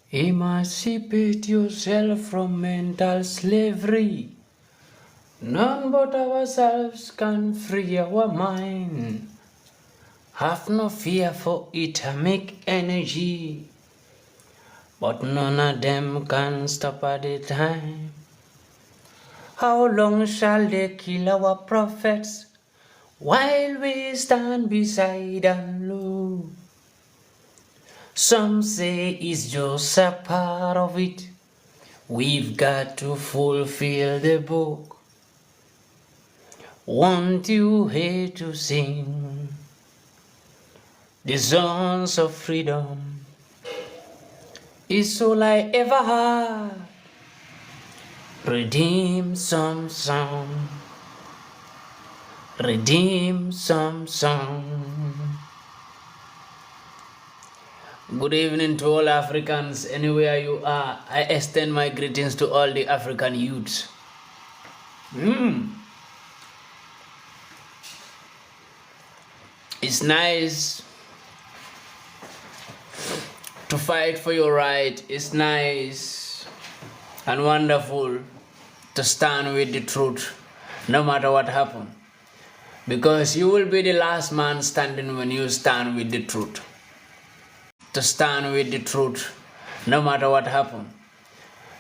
Emancipate yourself from mental slavery. None but ourselves can free our mind. Have no fear for atomic energy, but none of them can stop at a time. How long shall they kill our prophets while we stand beside and look? Some say it's just a part of it. We've got to fulfill the book. Want you here to sing the songs of freedom? It's all I ever had. Redeem some song. Redeem some song. Good evening to all Africans, anywhere you are. I extend my greetings to all the African youths. It's nice to fight for your right. It's nice and wonderful to stand with the truth, no matter what happens. Because you will be the last man standing when you stand with the truth. To stand with the truth, no matter what happens.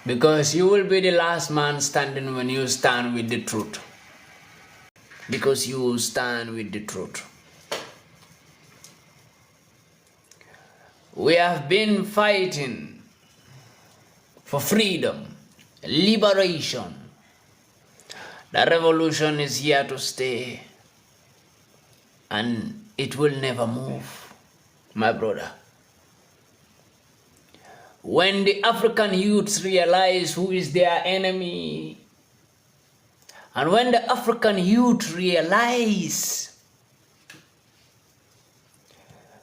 Because you will be the last man standing when you stand with the truth. Because you will stand with the truth. We have been fighting for freedom, liberation. The revolution is here to stay, and it will never move, my brother. When the African youths realize who is their enemy, and when the African youth realize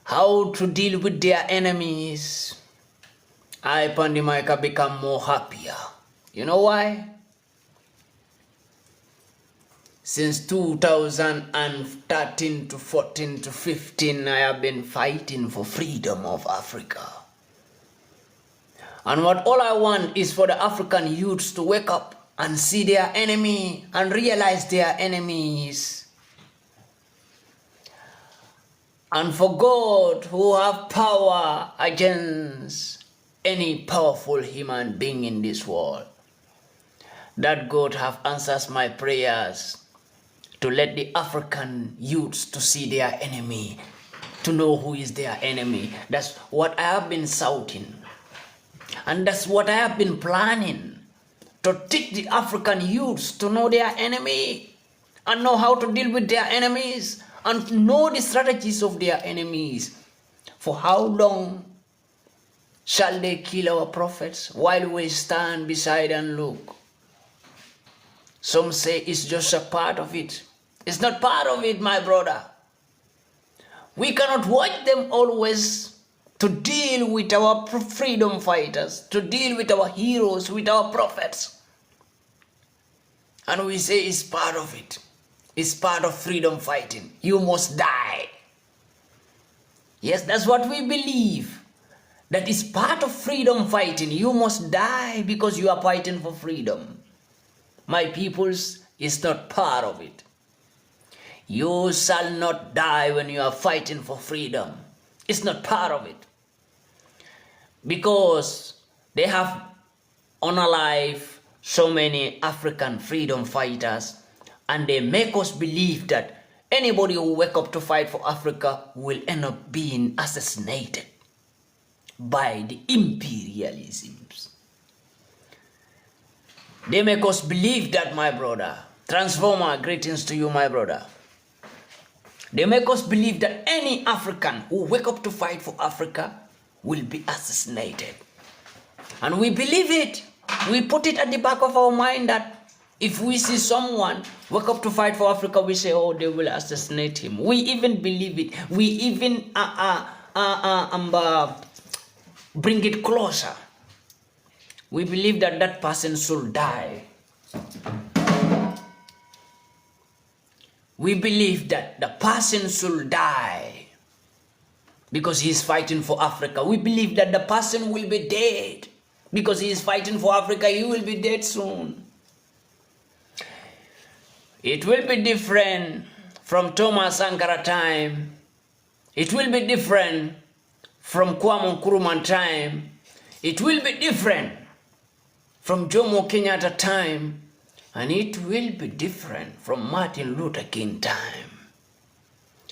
how to deal with their enemies, I, Pandi, MAICA, become more happier. You know why? Since 2013 to 14 to 15, I have been fighting for freedom of Africa. And what all I want is for the African youths to wake up and see their enemy and realize their enemies. And for God who have power against any powerful human being in this world, that God have answers my prayers to let the African youths to see their enemy, to know who is their enemy. That's what I have been shouting. And that's what I have been planning, to teach the African youths to know their enemy and know how to deal with their enemies and know the strategies of their enemies. For how long shall they kill our prophets while we stand beside and look? Some say it's just a part of it. It's not part of it, my brother. We cannot watch them always to deal with our freedom fighters, to deal with our heroes, with our prophets. And we say it's part of it. It's part of freedom fighting. You must die. Yes, that's what we believe. That is part of freedom fighting. You must die because you are fighting for freedom. My peoples, it's not part of it. You shall not die when you are fighting for freedom. It's not part of it. Because they have unalive so many African freedom fighters, and they make us believe that anybody who wake up to fight for Africa will end up being assassinated by the imperialisms. They make us believe that, my brother. Transformer, greetings to you, my brother. They make us believe that any African who wake up to fight for Africa will be assassinated. And we believe it. We put it at the back of our mind that if we see someone wake up to fight for Africa, we say, oh, they will assassinate him. We even believe it. We even bring it closer. We believe that that person should die. We believe that the person should die because he is fighting for Africa. We believe that the person will be dead because he is fighting for Africa. He will be dead soon. It will be different from Thomas Sankara time. It will be different from Kwame Nkrumah time. It will be different from Jomo Kenyatta time. And it will be different from Martin Luther King time.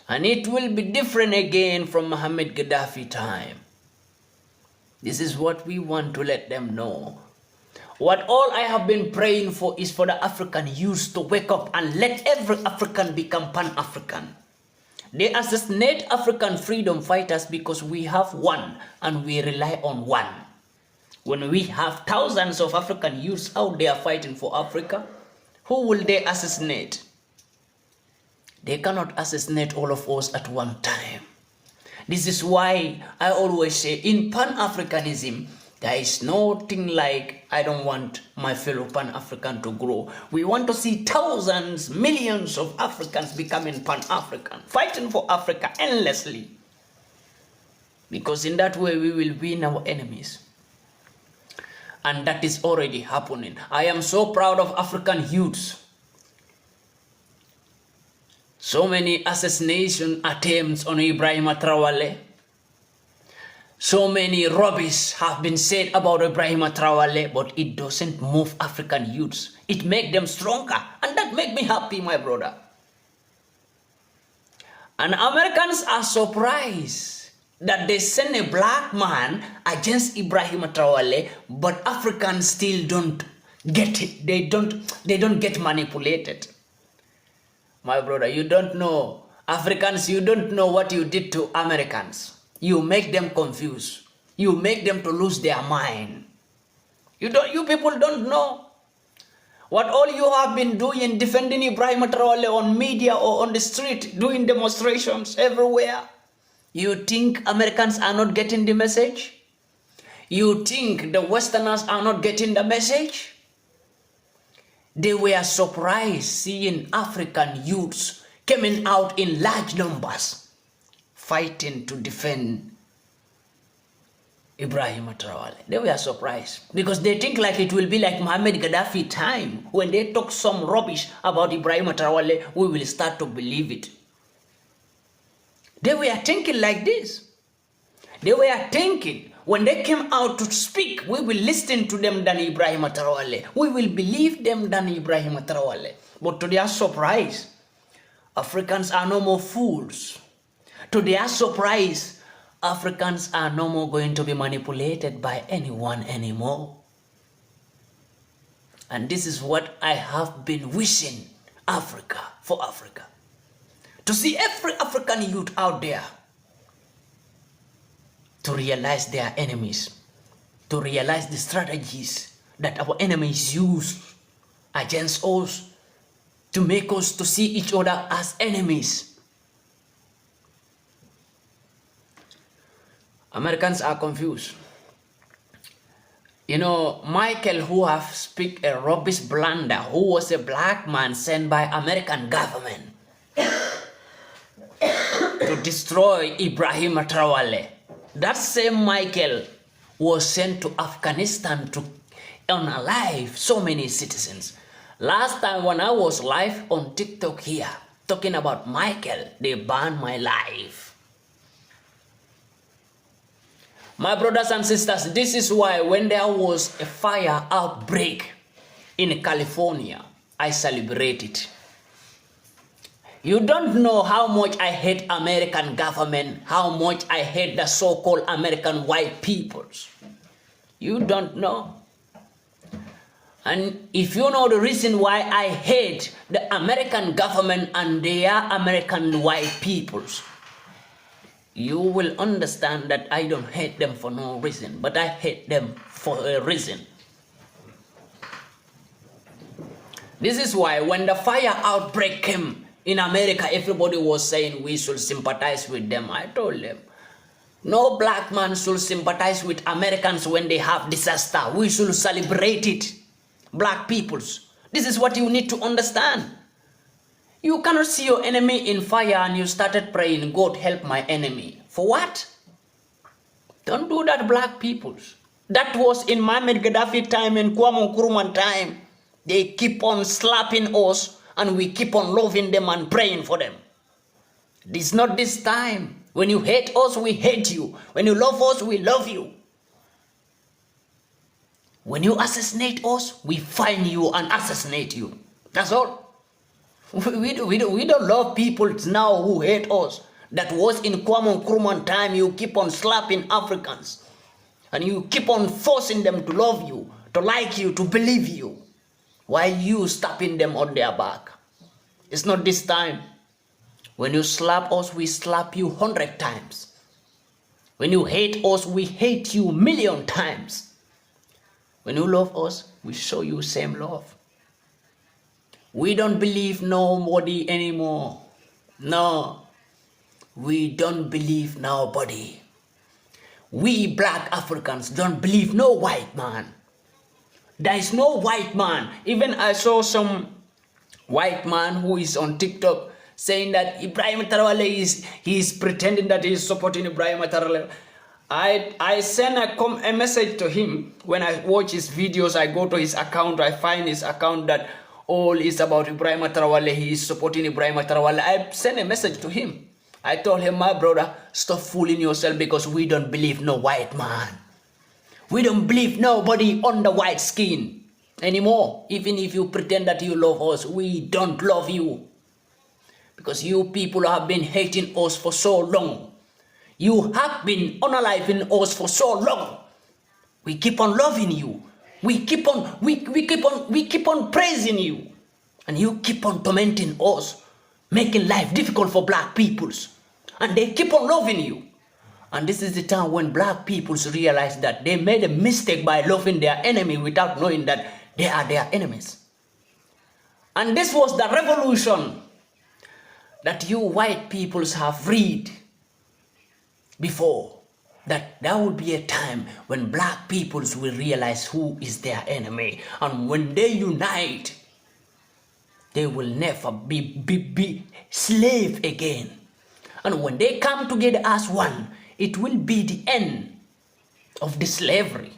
And it will be different again from Mohammed Gaddafi time. This is what we want to let them know. What all I have been praying for is for the African youth to wake up and let every African become Pan-African. They assassinate African freedom fighters because we have one and we rely on one. When we have thousands of African youths out there fighting for Africa, who will they assassinate? They cannot assassinate all of us at one time. This is why I always say in Pan-Africanism, there is nothing like I don't want my fellow Pan-African to grow. We want to see thousands, millions of Africans becoming Pan-African, fighting for Africa endlessly. Because in that way we will win our enemies. And that is already happening. I am so proud of African youths. So many assassination attempts on Ibrahim Traoré. So many rubbish have been said about Ibrahim Traoré, but it doesn't move African youths. It makes them stronger, and that makes me happy, my brother. And Americans are surprised that they send a black man against Ibrahim Traoré, but Africans still don't get it. They don't get manipulated. My brother, you don't know. Africans, you don't know what you did to Americans. You make them confused. You make them to lose their mind. You people don't know what all you have been doing, defending Ibrahim Traoré on media or on the street, doing demonstrations everywhere. You think Americans are not getting the message? You think the Westerners are not getting the message? They were surprised seeing African youths coming out in large numbers, fighting to defend Ibrahim Traoré. They were surprised because they think like it will be like Mohammed Gaddafi time. When they talk some rubbish about Ibrahim Traoré, we will start to believe it. They were thinking like this. They were thinking when they came out to speak, we will listen to them than Ibrahim Traoré. We will believe them than Ibrahim Traoré. But to their surprise, Africans are no more fools. To their surprise, Africans are no more going to be manipulated by anyone anymore. And this is what I have been wishing Africa, for Africa. To see every African youth out there to realize their enemies, to realize the strategies that our enemies use against us to make us to see each other as enemies. Americans are confused. You know, Michael, who have speak a rubbish blunder, who was a black man sent by American government to destroy Ibrahim Traoré. That same Michael was sent to Afghanistan to unalive so many citizens. Last time when I was live on TikTok here, talking about Michael, they banned my life. My brothers and sisters, this is why when there was a fire outbreak in California, I celebrated. You don't know how much I hate American government, how much I hate the so-called American white peoples. You don't know. And if you know the reason why I hate the American government and their American white peoples, you will understand that I don't hate them for no reason, but I hate them for a reason. This is why when the fire outbreak came in America, everybody was saying we should sympathize with them. I told them, no black man should sympathize with Americans when they have disaster. We should celebrate it. Black peoples. This is what you need to understand. You cannot see your enemy in fire and you started praying, God help my enemy. For what? Don't do that, black peoples. That was in Mohammed Gaddafi time and Kwame Nkrumah time. They keep on slapping us and we keep on loving them and praying for them. This not this time. When you hate us, we hate you. When you love us, we love you. When you assassinate us, we find you and assassinate you. That's all. We don't love people now who hate us. That was in Kwame Nkrumah time. You keep on slapping Africans. And you keep on forcing them to love you, to like you, to believe you. While you slapping them on their back. It's not this time. When you slap us, we slap you 100 times. When you hate us, we hate you 1,000,000 times. When you love us, we show you same love. We don't believe nobody anymore. No. We don't believe nobody. We black Africans don't believe no white man. There is no white man. Even I saw some white man who is on TikTok saying that Ibrahim Tarawale is pretending that he is supporting Ibrahim Tarawale. I sent a message to him. When I watch his videos, I go to his account, I find his account that all is about Ibrahim Tarawale. He is supporting Ibrahim Tarawale. I sent a message to him. I told him, my brother, stop fooling yourself because we don't believe no white man. We don't believe nobody on the white skin anymore. Even if you pretend that you love us, we don't love you. Because you people have been hating us for so long. You have been unaliving us for so long. We keep on loving you. We keep on praising you. And you keep on tormenting us, making life difficult for black peoples. And they keep on loving you. And this is the time when black peoples realize that they made a mistake by loving their enemy without knowing that they are their enemies. And this was the revolution that you white peoples have read before. That there will be a time when black peoples will realize who is their enemy. And when they unite, they will never be slave again. And when they come together as one, it will be the end of the slavery.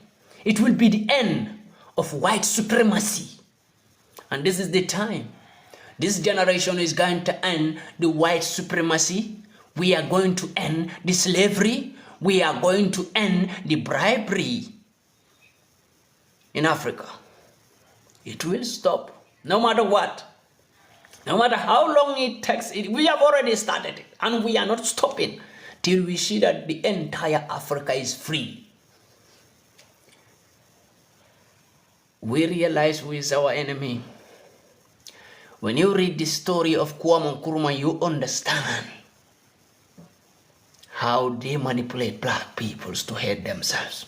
It will be the end of white supremacy. And this is the time. This generation is going to end the white supremacy. We are going to end the slavery. We are going to end the bribery in Africa. It will stop, no matter what. No matter how long it takes, we have already started it. And we are not stopping till we see that the entire Africa is free. We realize who is our enemy. When you read the story of Kwame Nkrumah, you understand how they manipulate black peoples to hate themselves.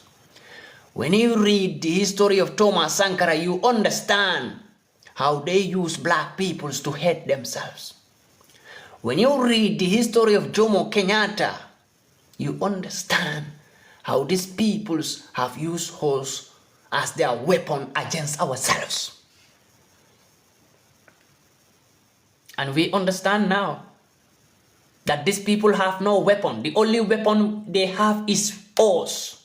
When you read the history of Thomas Sankara, you understand how they use black peoples to hate themselves. When you read the history of Jomo Kenyatta, you understand how these peoples have used us as their weapon against ourselves. And we understand now that these people have no weapon. The only weapon they have is us.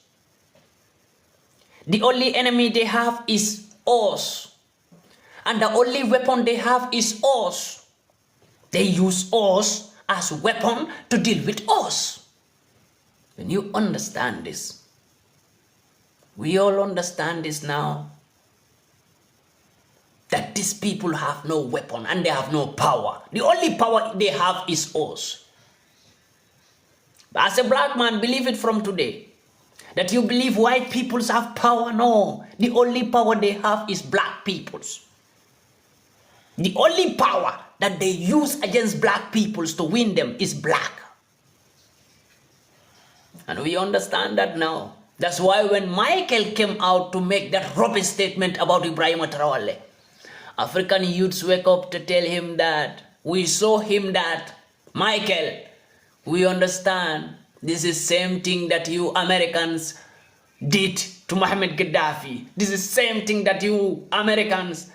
The only enemy they have is us. And the only weapon they have is us. They use us as a weapon to deal with us. When you understand this, we all understand this now, that these people have no weapon and they have no power. The only power they have is us. But as a black man, believe it from today, that you believe white peoples have power. No, the only power they have is black peoples. The only power that they use against black peoples to win them is black. And we understand that now. That's why when Michael came out to make that rubbish statement about Ibrahim Traoré, African youths wake up to tell him that we saw him that, Michael, we understand this is the same thing that you Americans did to Mohammed Gaddafi. This is the same thing that you Americans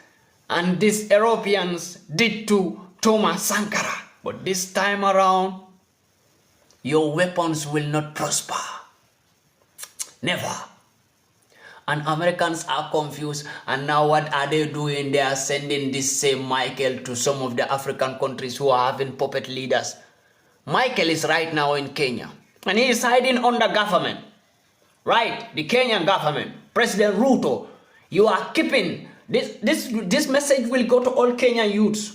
and these Europeans did to Thomas Sankara. But this time around, your weapons will not prosper. Never. And Americans are confused, and now what are they doing? They are sending this same Michael to some of the African countries who are having puppet leaders. Michael is right now in Kenya, and he is hiding under government. Right, the Kenyan government, President Ruto, you are keeping, this message will go to all Kenyan youths.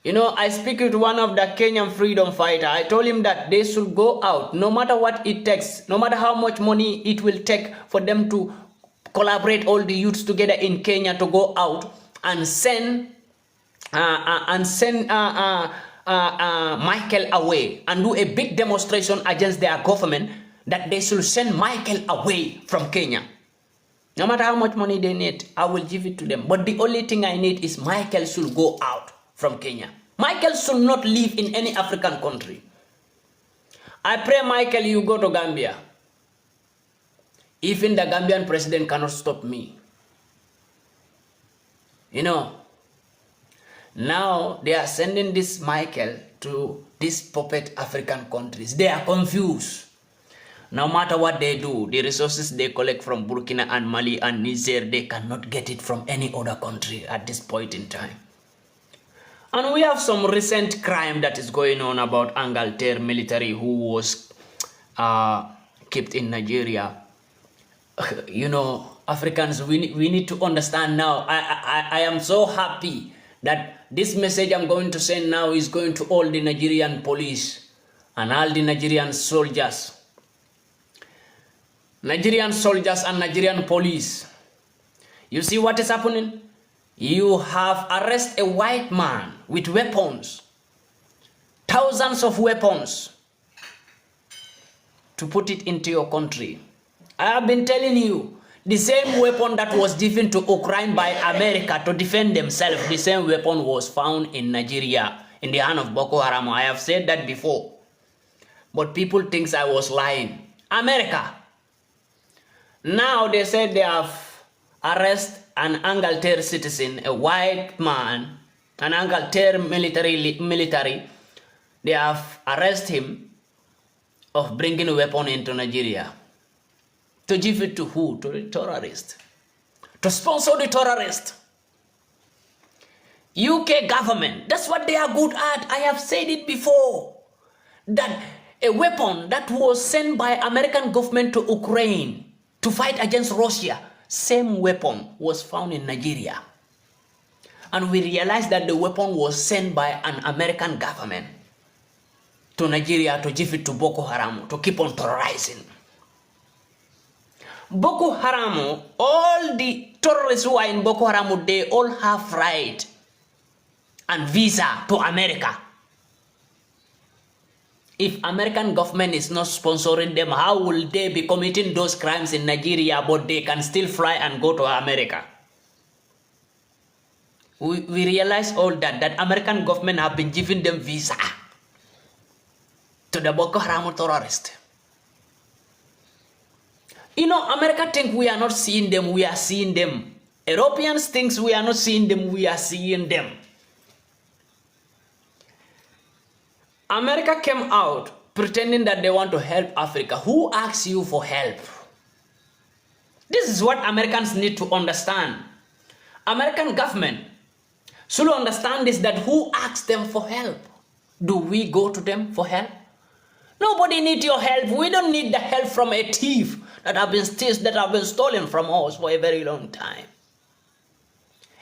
You know, I speak with one of the Kenyan freedom fighter. I told him that they should go out, no matter what it takes, no matter how much money it will take for them to collaborate all the youths together in Kenya to go out and send Michael away and do a big demonstration against their government, that they should send Michael away from Kenya. No matter how much money they need, I will give it to them. But the only thing I need is Michael should go out from Kenya. Michael should not live in any African country. I pray, Michael, you go to Gambia. Even the Gambian president cannot stop me. You know, now they are sending this Michael to these puppet African countries. They are confused. No matter what they do, the resources they collect from Burkina and Mali and Niger, they cannot get it from any other country at this point in time. And we have some recent crime that is going on about Angleterre military who was kept in Nigeria. You know, Africans, we need to understand now. I am so happy that this message I'm going to send now is going to all the Nigerian police and all the Nigerian soldiers. Nigerian soldiers and Nigerian police. You see what is happening? You have arrested a white man with weapons, thousands of weapons, to put it into your country. I have been telling you, the same weapon that was given to Ukraine by America to defend themselves, the same weapon was found in Nigeria, in the hand of Boko Haram. I have said that before. But people think I was lying. America. Now they said they have arrested an Angleterre citizen, a white man, an Angleterre military. They have arrested him of bringing a weapon into Nigeria. To give it to who? To the terrorist. To sponsor the terrorist. UK government, that's what they are good at. I have said it before. That a weapon that was sent by American government to Ukraine to fight against Russia, same weapon was found in Nigeria. And we realized that the weapon was sent by an American government to Nigeria to give it to Boko Haram, to keep on terrorizing. Boko Haram, all the terrorists who are in Boko Haram, they all have right and visa to America. If American government is not sponsoring them, how will they be committing those crimes in Nigeria, but they can still fly and go to America? We realize all that American government have been giving them visa to the Boko Haram terrorists. You know, America think we are not seeing them, we are seeing them. Europeans think we are not seeing them, we are seeing them. America came out pretending that they want to help Africa. Who asks you for help? This is what Americans need to understand. American government should understand this, that who asks them for help? Do we go to them for help? Nobody needs your help. We don't need the help from a thief that have been stolen from us for a very long time.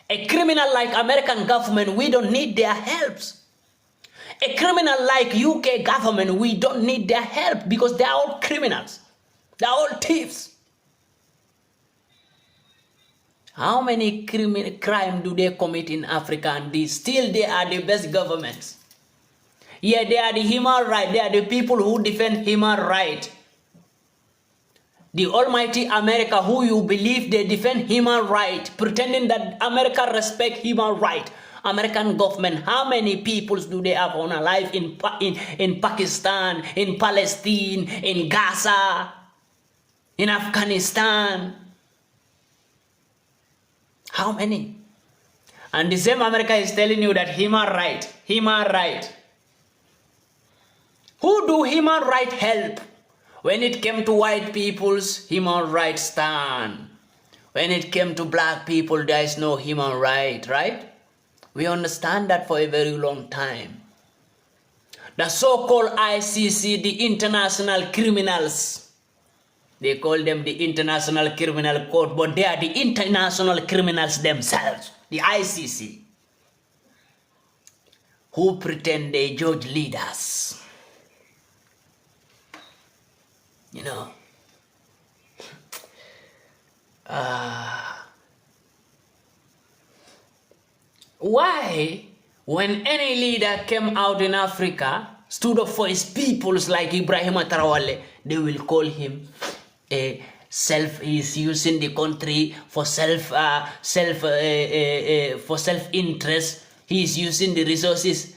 A criminal like American government, we don't need their helps. A criminal like UK government, we don't need their help because they are all criminals. They are all thieves. How many crime do they commit in Africa, and still they are the best governments? Yeah, they are the human right. They are the people who defend human right. The almighty America, who you believe they defend human right, pretending that America respect human right. American government, how many peoples do they have on alive in Pakistan, in Palestine, in Gaza, in Afghanistan? How many? And the same America is telling you that human right. Who do human rights help? When it came to white people's human rights stand. When it came to black people, there is no human right, right? We understand that for a very long time. The so-called ICC, the international criminals, they call them the International Criminal Court, but they are the international criminals themselves, the ICC, who pretend they judge leaders. You know, why, when any leader came out in Africa, stood up for his peoples like Ibrahim Traoré, they will call him a he's using the country for self-interest. He's using the resources.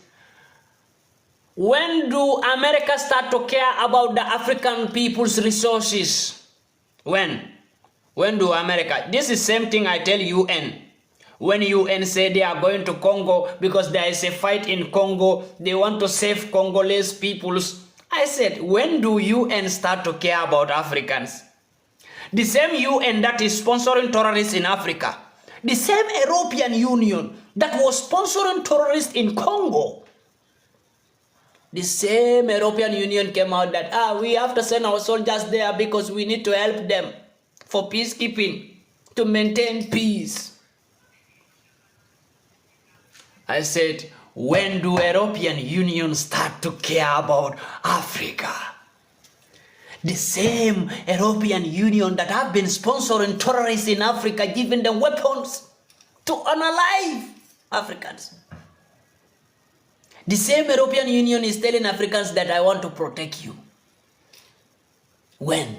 When do America start to care about the African people's resources? When? When do America? This is same thing I tell UN. When UN say they are going to Congo because there is a fight in Congo, they want to save Congolese peoples. I said, when do UN start to care about Africans? The same UN that is sponsoring terrorists in Africa. The same European Union that was sponsoring terrorists in Congo. The same European Union came out that, we have to send our soldiers there because we need to help them for peacekeeping, to maintain peace. I said, when do European Union start to care about Africa? The same European Union that have been sponsoring terrorists in Africa, giving them weapons to unalive Africans. The same European Union is telling Africans that I want to protect you. When?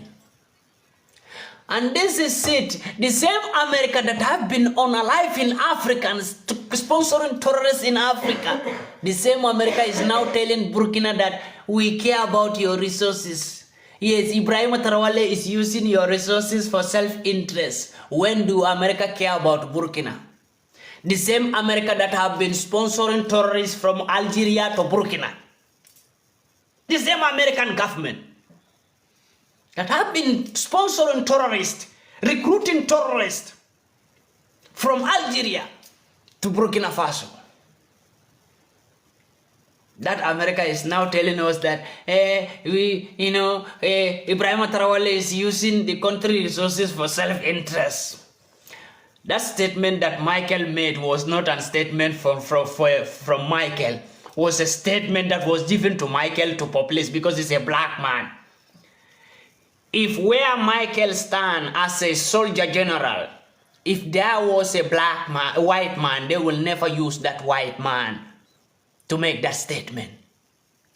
And this is it. The same America that have been unaliving Africans, sponsoring terrorists in Africa. The same America is now telling Burkina that we care about your resources. Yes, Ibrahim Traoré is using your resources for self-interest. When do America care about Burkina? The same America that have been sponsoring terrorists from Algeria to Burkina. The same American government that have been sponsoring terrorists, recruiting terrorists from Algeria to Burkina Faso. That America is now telling us that Ibrahim Traoré is using the country resources for self-interest. That statement that Michael made was not a statement from Michael. It was a statement that was given to Michael to populate because he's a black man. If where Michael stand as a soldier general, if there was a black man, a white man, they will never use that white man to make that statement.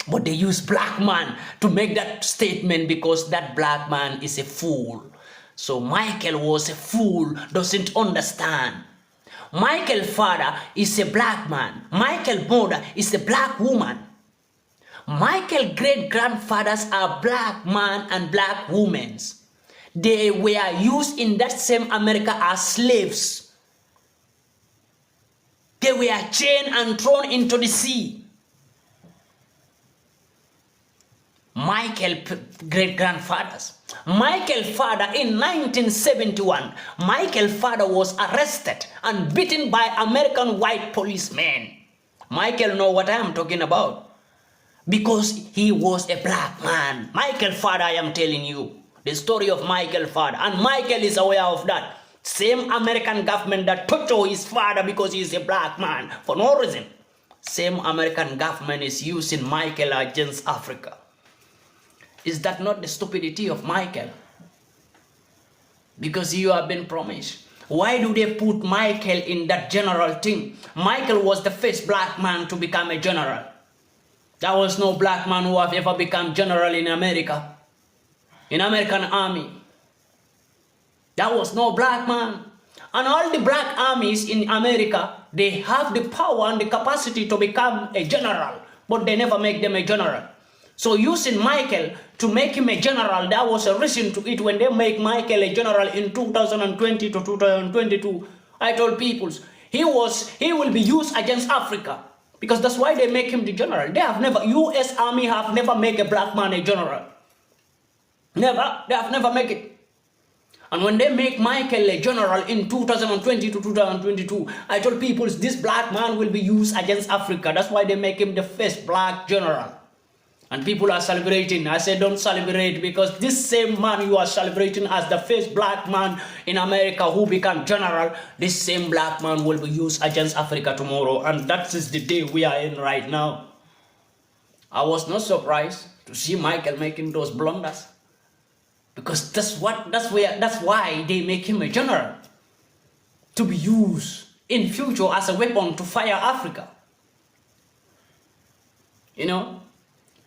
But they use black man to make that statement because that black man is a fool. So Michael was a fool, doesn't understand. Michael's father is a black man. Michael's mother is a black woman. Michael's great-grandfathers are black men and black women. They were used in that same America as slaves. They were chained and thrown into the sea. Michael's great-grandfathers. Michael's father in 1971, Michael's father was arrested and beaten by American white policemen. Michael knows what I am talking about because he was a black man. Michael's father, I am telling you the story of Michael's father, and Michael is aware of that. Same American government that tortured his father because he is a black man for no reason. Same American government is using Michael against Africa. Is that not the stupidity of Michael? Because you have been promised. Why do they put Michael in that general thing? Michael was the first black man to become a general. There was no black man who have ever become general in America. In American army. There was no black man. And all the black armies in America, they have the power and the capacity to become a general. But they never make them a general. So using Michael to make him a general, there was a reason to it when they make Michael a general in 2020 to 2022. I told people, he will be used against Africa Because that's why they make him the general. They have never, US Army have never made a black man a general. Never. They have never made it. And when they make Michael a general in 2020 to 2022, I told people this black man will be used against Africa. That's why they make him the first black general. And people are celebrating. I said, don't celebrate, because this same man you are celebrating as the first black man in America who became general, this same black man will be used against Africa tomorrow. And that is the day we are in right now. I was not surprised to see Michael making those blunders, because that's why they make him a general, to be used in future as a weapon to fire Africa. You know?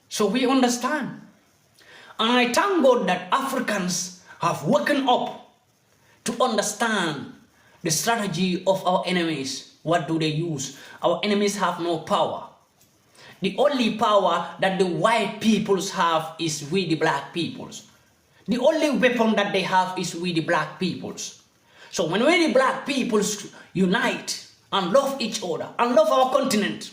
So we understand. And I thank God that Africans have woken up to understand the strategy of our enemies. What do they use? Our enemies have no power. The only power that the white peoples have is we the black peoples. The only weapon that they have is we the black peoples. So when we the black peoples unite and love each other and love our continent,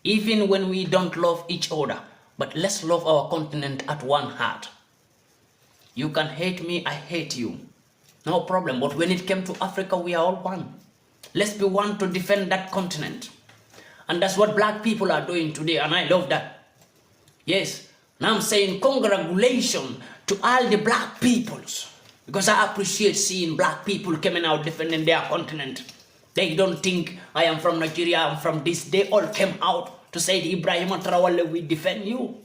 even when we don't love each other, but let's love our continent at one heart. You can hate me, I hate you. No problem. But when it came to Africa, we are all one. Let's be one to defend that continent. And that's what black people are doing today, and I love that. Yes, now I'm saying congratulations to all the black peoples, because I appreciate seeing black people coming out defending their continent. They don't think I am from Nigeria, I'm from this. They all came out to say, Ibrahim Traore, we defend you.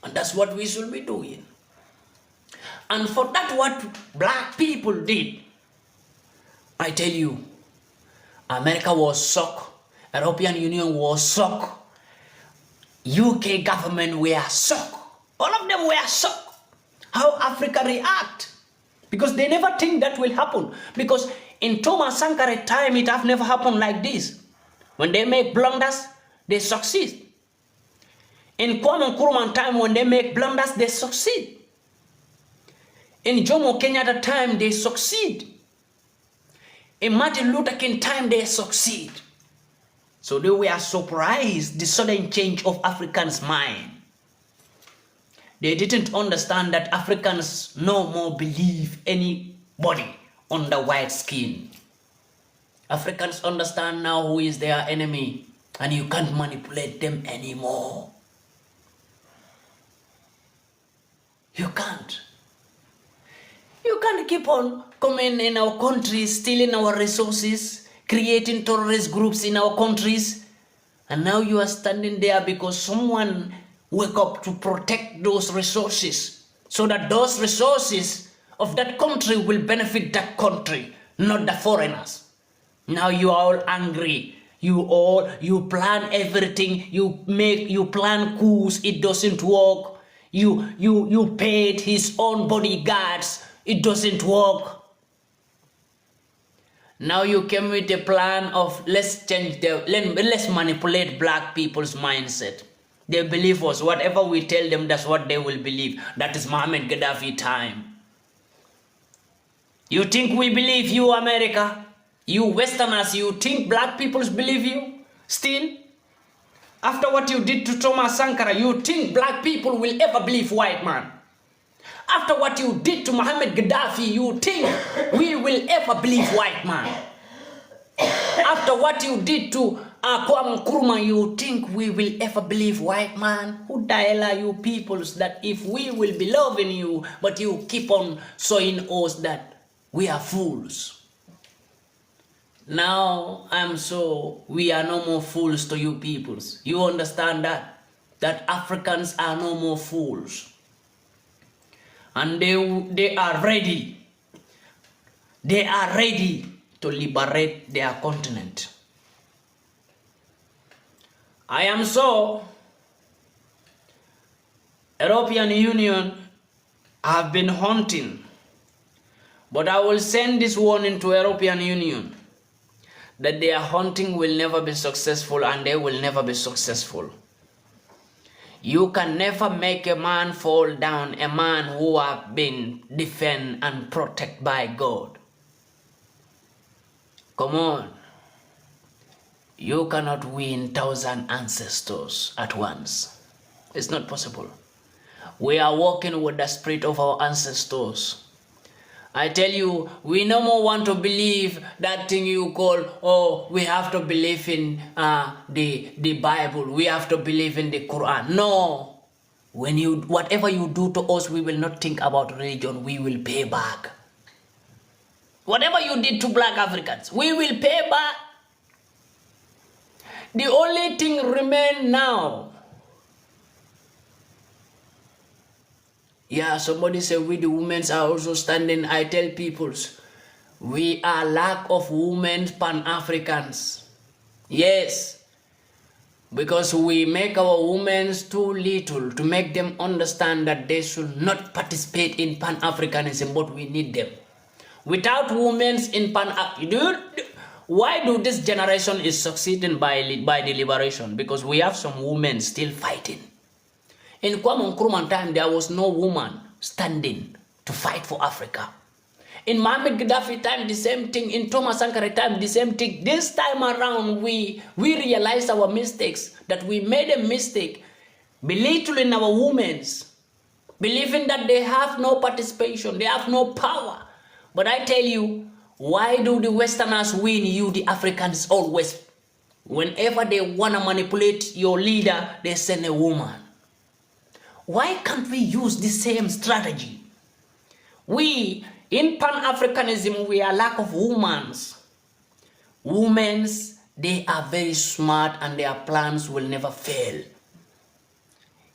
And that's what we should be doing. And for that, what black people did, I tell you, America was shocked. European Union was shocked. UK government were shocked. All of them were shocked how Africa react. Because they never think that will happen. Because in Thomas Sankara time, it have never happened like this. When they make blunders, they succeed. In Kwame Nkrumah time, when they make blunders, they succeed. In Jomo Kenyatta time, they succeed. In Martin Luther King time, they succeed. So they were surprised the sudden change of Africans' mind. They didn't understand that Africans no more believe anybody on the white skin. Africans understand now who is their enemy. And you can't manipulate them anymore. You can't. You can't keep on coming in our countries, stealing our resources, creating terrorist groups in our countries. And now you are standing there because someone woke up to protect those resources, so that those resources of that country will benefit that country, not the foreigners. Now you are all angry. You plan everything, you plan coups, it doesn't work. You paid his own bodyguards, it doesn't work. Now you came with a plan of let's manipulate black people's mindset. They believe us, whatever we tell them, that's what they will believe. That is Mohammed Gaddafi time. You think we believe you, America? You Westerners, you think black people believe you? Still? After what you did to Thomas Sankara, you think black people will ever believe white man? After what you did to Mohammed Gaddafi, you think we will ever believe white man? After what you did to Kwame Nkrumah, you think we will ever believe white man? Who the hell are you peoples that if we will be loving you, but you keep on showing us that we are fools? Now, we are no more fools to you peoples. You understand that? That Africans are no more fools. And they are ready. They are ready to liberate their continent. I am so, European Union have been hunting. But I will send this warning to European Union, that their hunting will never be successful, and they will never be successful. You can never make a man fall down, a man who have been defended and protected by God. Come on. You cannot win 1,000 ancestors at once. It's not possible. We are working with the spirit of our ancestors. I tell you, we no more want to believe that thing you call, oh, we have to believe in the Bible. We have to believe in the Quran. No. Whatever you do to us, we will not think about religion. We will pay back. Whatever you did to black Africans, we will pay back. The only thing remain now. Yeah, somebody said we the women are also standing. I tell peoples, we are lack of women Pan-Africans. Yes, because we make our women too little to make them understand that they should not participate in Pan-Africanism, but we need them. Without women in why do this generation is succeeding by the liberation? Because we have some women still fighting. In Kwame Nkrumah time, there was no woman standing to fight for Africa. In Mohamed Gaddafi time, the same thing. In Thomas Sankara time, the same thing. This time around, we realized our mistakes, that we made a mistake, belittling our women, believing that they have no participation, they have no power. But I tell you, why do the Westerners win you, the Africans always? Whenever they want to manipulate your leader, they send a woman. Why can't we use the same strategy? We, in Pan-Africanism, we are lack of women. Women, they are very smart and their plans will never fail.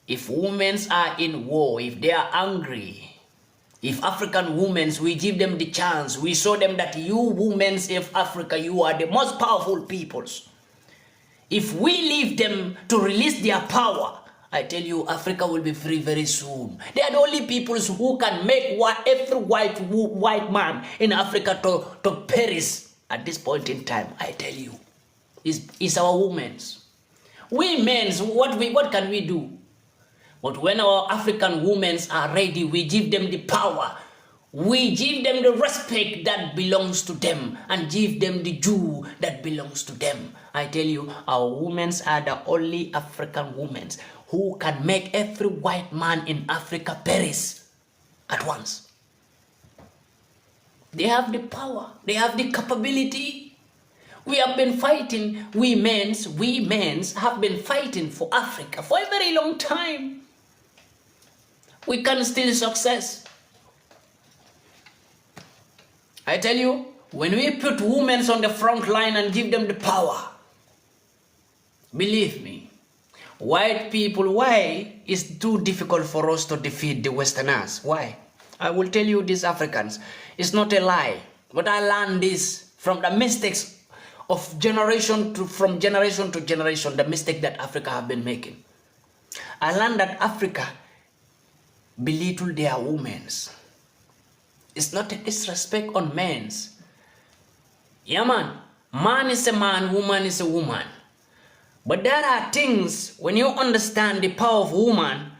If women are in war, if they are angry, if African women, we give them the chance, we show them that you women of Africa, you are the most powerful peoples. If we leave them to release their power, I tell you, Africa will be free very soon. They are the only peoples who can make every white man in Africa to perish at this point in time. I tell you, it's our women. We men, what can we do? But when our African women are ready, we give them the power. We give them the respect that belongs to them and give them the due that belongs to them. I tell you, our women are the only African women who can make every white man in Africa perish at once. They have the power. They have the capability. We have been fighting, we men have been fighting for Africa for a very long time. We can still success. I tell you, when we put women on the front line and give them the power, believe me, white people, why is it too difficult for us to defeat the Westerners? Why? I will tell you this, Africans. It's not a lie, but I learned this from the mistakes of from generation to generation, the mistake that Africa have been making. I learned that Africa belittle their women. It's not a disrespect on men. Yeah, man is a man, woman is a woman. But there are things, when you understand the power of woman,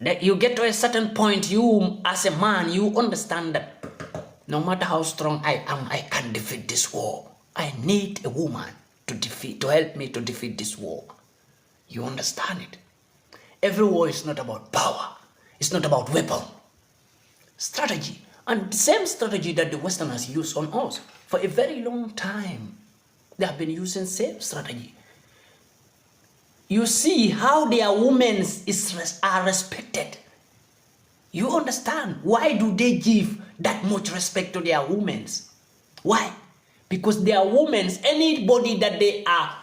that you get to a certain point, you as a man, you understand that no matter how strong I am, I can't defeat this war. I need a woman to help me to defeat this war. You understand it? Every war is not about power. It's not about weapon. Strategy. And the same strategy that the Westerners use on us for a very long time. They have been using the same strategy. You see how their women are respected. You understand? Why do they give that much respect to their women? Why? Because their women, anybody that they are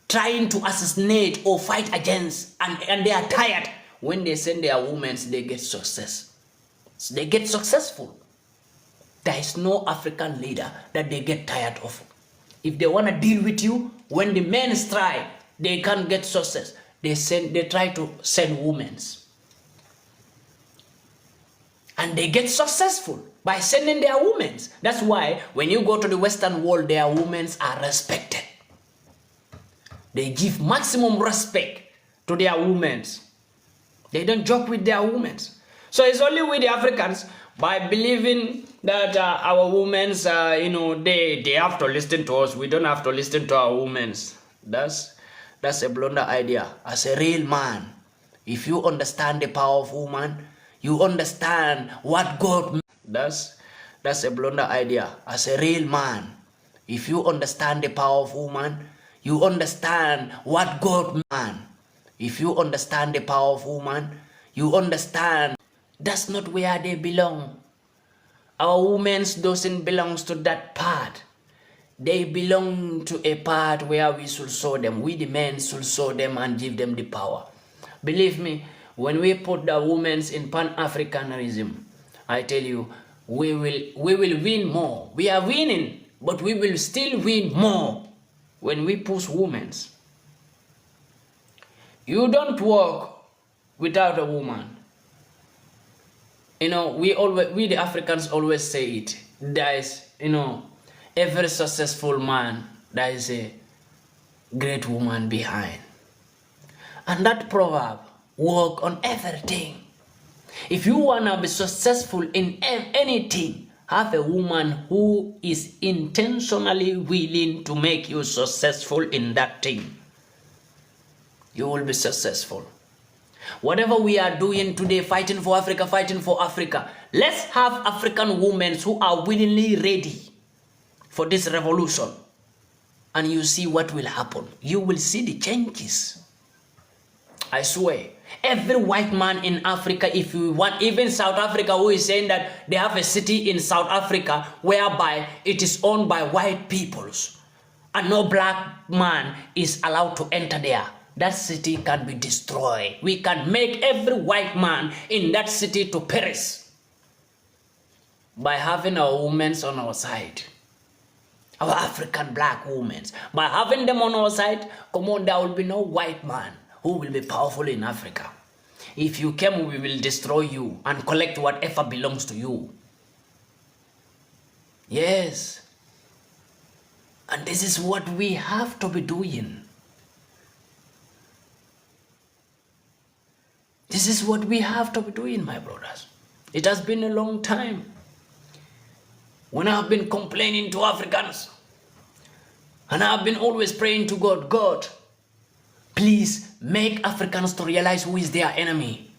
trying to assassinate or fight against, and they are tired, when they send their women, they get success. So they get successful. There is no African leader that they get tired of. If they want to deal with you, when the men try, they can't get success. They try to send women. And they get successful by sending their women. That's why when you go to the Western world, their women are respected. They give maximum respect to their women. They don't joke with their women. So it's only with the Africans, by believing that our women, they have to listen to us. We don't have to listen to our women. That's a blunder idea. As a real man, if you understand the power of woman, you understand what God. That's a blunder idea. As a real man, if you understand the power of woman, you understand what God man. If you understand the power of woman, you understand that's not where they belong. Our women doesn't belong to that part. They belong to a part where we should show them. We the men should show them and give them the power. Believe me, when we put the women in Pan-Africanism, I tell you, we will win more. We are winning, but we will still win more when we push women. You don't work without a woman. We the Africans always say it. There is, every successful man, there is a great woman behind. And that proverb work on everything. If you want to be successful in anything, have a woman who is intentionally willing to make you successful in that thing. You will be successful. Whatever we are doing today, fighting for Africa, let's have African women who are willingly ready for this revolution. And you see what will happen. You will see the changes. I swear. Every white man in Africa, if you want, even South Africa, who is saying that they have a city in South Africa whereby it is owned by white peoples and no black man is allowed to enter there. That city can be destroyed. We can make every white man in that city to perish by having our women on our side. Our African black women. By having them on our side, come on, there will be no white man who will be powerful in Africa. If you come, we will destroy you and collect whatever belongs to you. Yes. And this is what we have to be doing. This is what we have to be doing, my brothers. It has been a long time when I have been complaining to Africans. And I have been always praying to God, God, please make Africans to realize who is their enemy.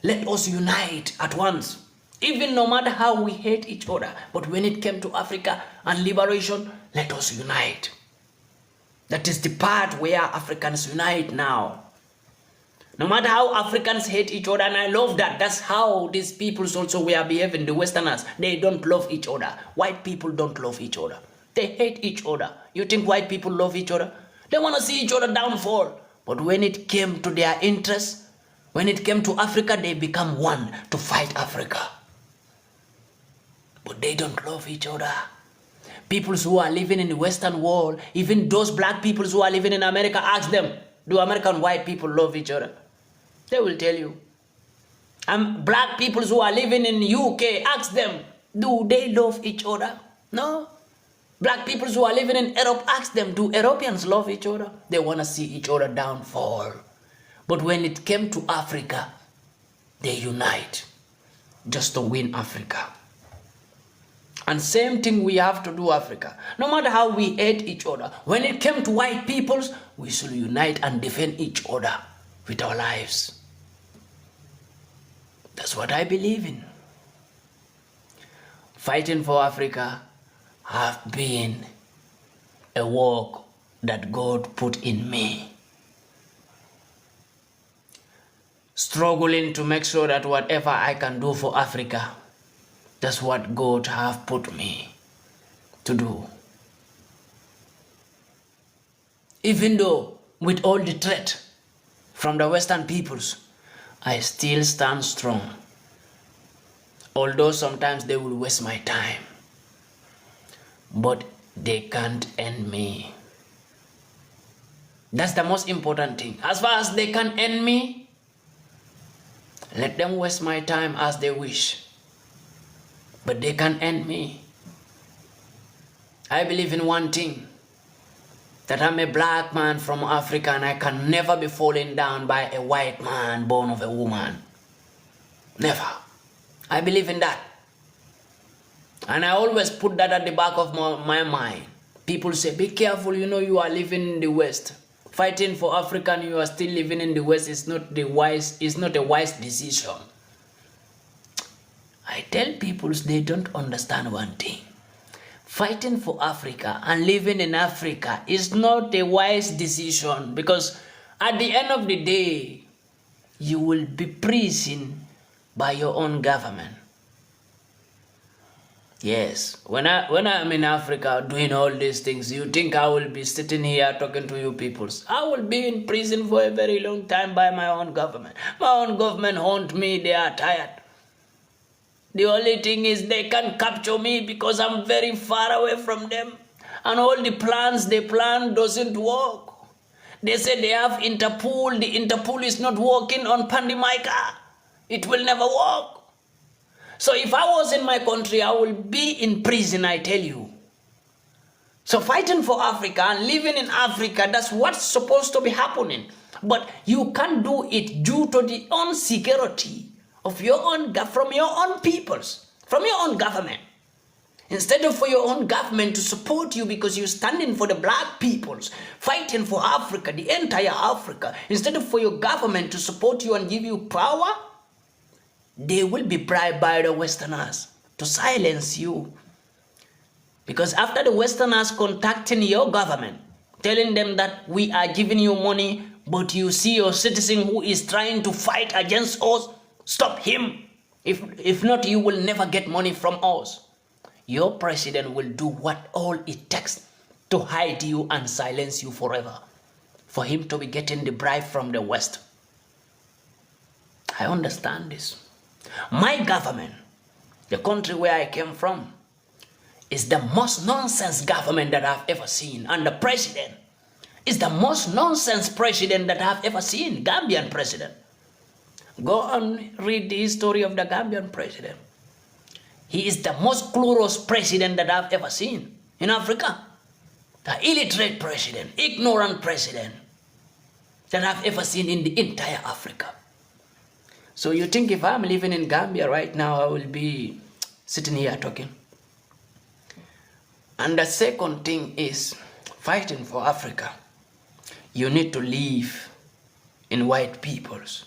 Let us unite at once. Even no matter how we hate each other. But when it came to Africa and liberation, let us unite. That is the part where Africans unite now. No matter how Africans hate each other, and I love that. That's how these peoples also were behaving, the Westerners. They don't love each other. White people don't love each other. They hate each other. You think white people love each other? They want to see each other downfall. But when it came to their interests, when it came to Africa, they become one to fight Africa. But they don't love each other. Peoples who are living in the Western world, even those black peoples who are living in America, ask them, do American white people love each other? They will tell you. And black people who are living in the UK, ask them, do they love each other? No. Black people who are living in Europe, ask them, do Europeans love each other? They want to see each other downfall. But when it came to Africa, they unite just to win Africa. And same thing we have to do Africa. No matter how we hate each other, when it came to white peoples, we should unite and defend each other with our lives. That's what I believe in. Fighting for Africa have been a work that God put in me. Struggling to make sure that whatever I can do for Africa, that's what God have put me to do. Even though with all the threat from the Western peoples, I still stand strong. Although sometimes they will waste my time, but they can't end me. That's the most important thing. As far as they can end me, let them waste my time as they wish. But they can't end me. I believe in one thing, that I'm a black man from Africa and I can never be fallen down by a white man born of a woman. Never. I believe in that. And I always put that at the back of my mind. People say, be careful, you know, you are living in the West. Fighting for Africa and you are still living in the West is not a wise decision. I tell people they don't understand one thing. Fighting for Africa and living in Africa is not a wise decision, because at the end of the day, you will be prisoned by your own government. Yes, when I'm in Africa doing all these things, you think I will be sitting here talking to you people? I will be in prison for a very long time by my own government. My own government haunt me, they are tired. The only thing is they can capture me because I'm very far away from them. And all the plans they plan doesn't work. They say they have Interpol. The Interpol is not working on Pandi MAICA. It will never work. So if I was in my country, I will be in prison, I tell you. So fighting for Africa and living in Africa, that's what's supposed to be happening. But you can't do it due to the insecurity of your own, from your own peoples, from your own government. Instead of for your own government to support you because you're standing for the black peoples, fighting for Africa, the entire Africa, instead of for your government to support you and give you power, they will be bribed by the Westerners to silence you. Because after the Westerners contacting your government, telling them that we are giving you money, but you see your citizen who is trying to fight against us, stop him. If not, you will never get money from us. Your president will do what all it takes to hide you and silence you forever, for him to be getting the bribe from the West. I understand this. My government, the country where I came from, is the most nonsense government that I've ever seen. And the president is the most nonsense president that I've ever seen, Gambian president. Go and read the history of the Gambian president. He is the most clueless president that I've ever seen in Africa. The illiterate president, ignorant president that I've ever seen in the entire Africa. So you think if I'm living in Gambia right now, I will be sitting here talking? And the second thing is fighting for Africa. You need to live in white peoples.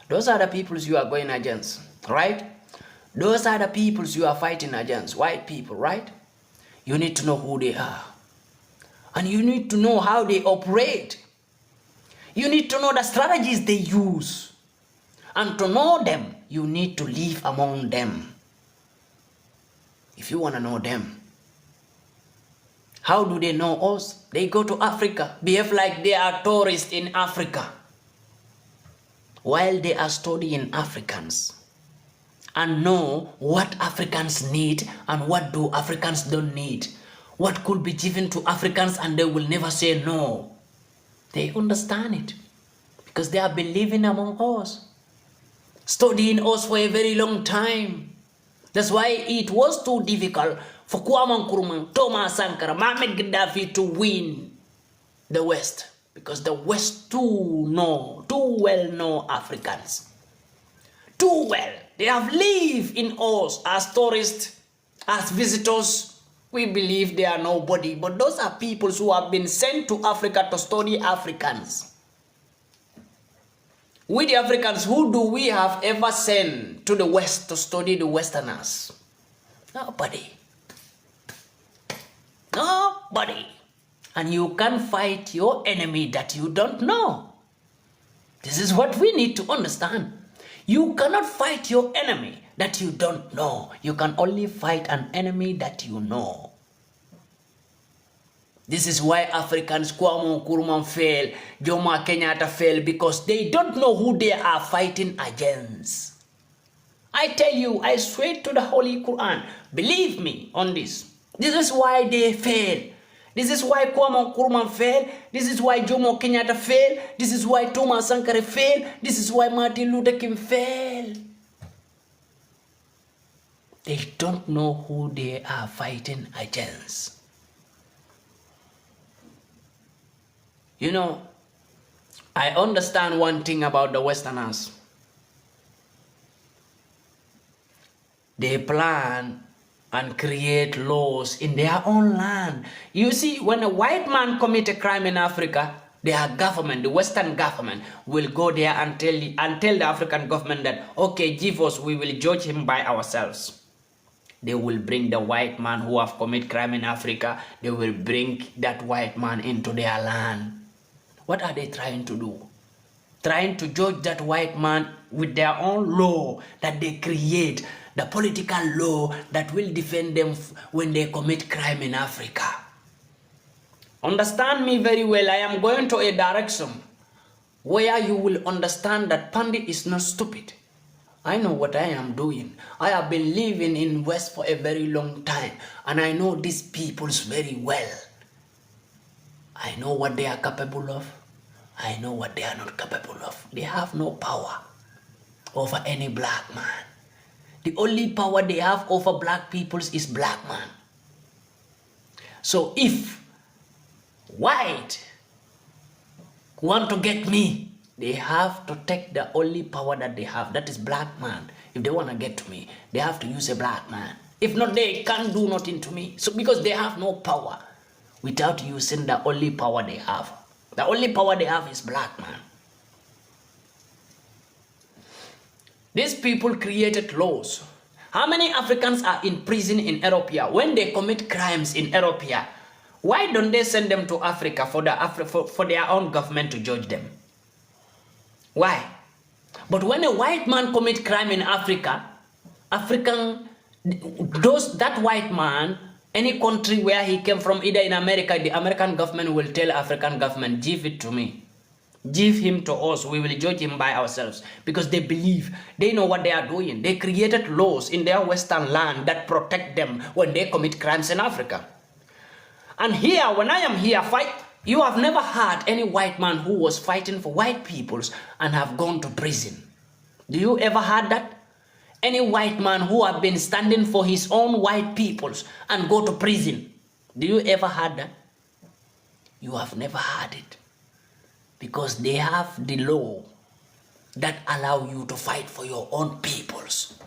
Those are the peoples you are going against, right? Those are the peoples you are fighting against, white people, right? You need to know who they are. And you need to know how they operate. You need to know the strategies they use. And to know them, you need to live among them. If you want to know them. How do they know us? They go to Africa, behave like they are tourists in Africa, while they are studying Africans, and know what Africans need and what do Africans don't need. What could be given to Africans and they will never say no. They understand it because they are believing among us, studying us for a very long time. That's why it was too difficult for Kwame Nkrumah, Thomas Sankara, Mohamed Gaddafi to win the West, because the West too well know Africans. Too well. They have lived in us as tourists, as visitors. We believe they are nobody, but those are people who have been sent to Africa to study Africans. We the Africans, who do we have ever sent to the West to study the Westerners? Nobody. Nobody. And you can't fight your enemy that you don't know. This is what we need to understand. You cannot fight your enemy that you don't know. You can only fight an enemy that you know. This is why Africans, Kwame Nkrumah fail, Jomo Kenyatta fail, because they don't know who they are fighting against. I tell you, I swear to the Holy Quran, believe me on this. This is why they fail. This is why Kwame Nkrumah failed. This is why Jomo Kenyatta failed. This is why Thomas Sankara failed. This is why Martin Luther King failed. They don't know who they are fighting against. You know, I understand one thing about the Westerners. they plan and create laws in their own land. You see, when a white man commits a crime in Africa, their government, the Western government, will go there and tell the African government that, okay, give us, we will judge him by ourselves. They will bring the white man who have committed crime in Africa, they will bring that white man into their land. What are they trying to do? Trying to judge that white man with their own law that they create, the political law that will defend them when they commit crime in Africa. Understand me very well. I am going to a direction where you will understand that Pandi is not stupid. I know what I am doing. I have been living in West for a very long time, and I know these peoples very well. I know what they are capable of. I know what they are not capable of. They have no power over any black man. The only power they have over black peoples is black man. So if white want to get me, they have to take the only power that they have, that is black man. If they want to get to me, they have to use a black man. If not, they can't do nothing to me. So because they have no power without using the only power they have. The only power they have is black man. These people created laws. How many Africans are in prison in Europe when they commit crimes in Europe? Why don't they send them to Africa for their own government to judge them? Why? But when a white man commits crime in Africa, that white man, any country where he came from, either in America, the American government will tell African government, give it to me. Give him to us, we will judge him by ourselves. Because they believe, they know what they are doing. They created laws in their Western land that protect them when they commit crimes in Africa. And here, when I am here, you have never heard any white man who was fighting for white peoples and have gone to prison. Do you ever heard that? Any white man who have been standing for his own white peoples and go to prison. Do you ever heard that? You have never heard it. Because they have the law that allow you to fight for your own peoples.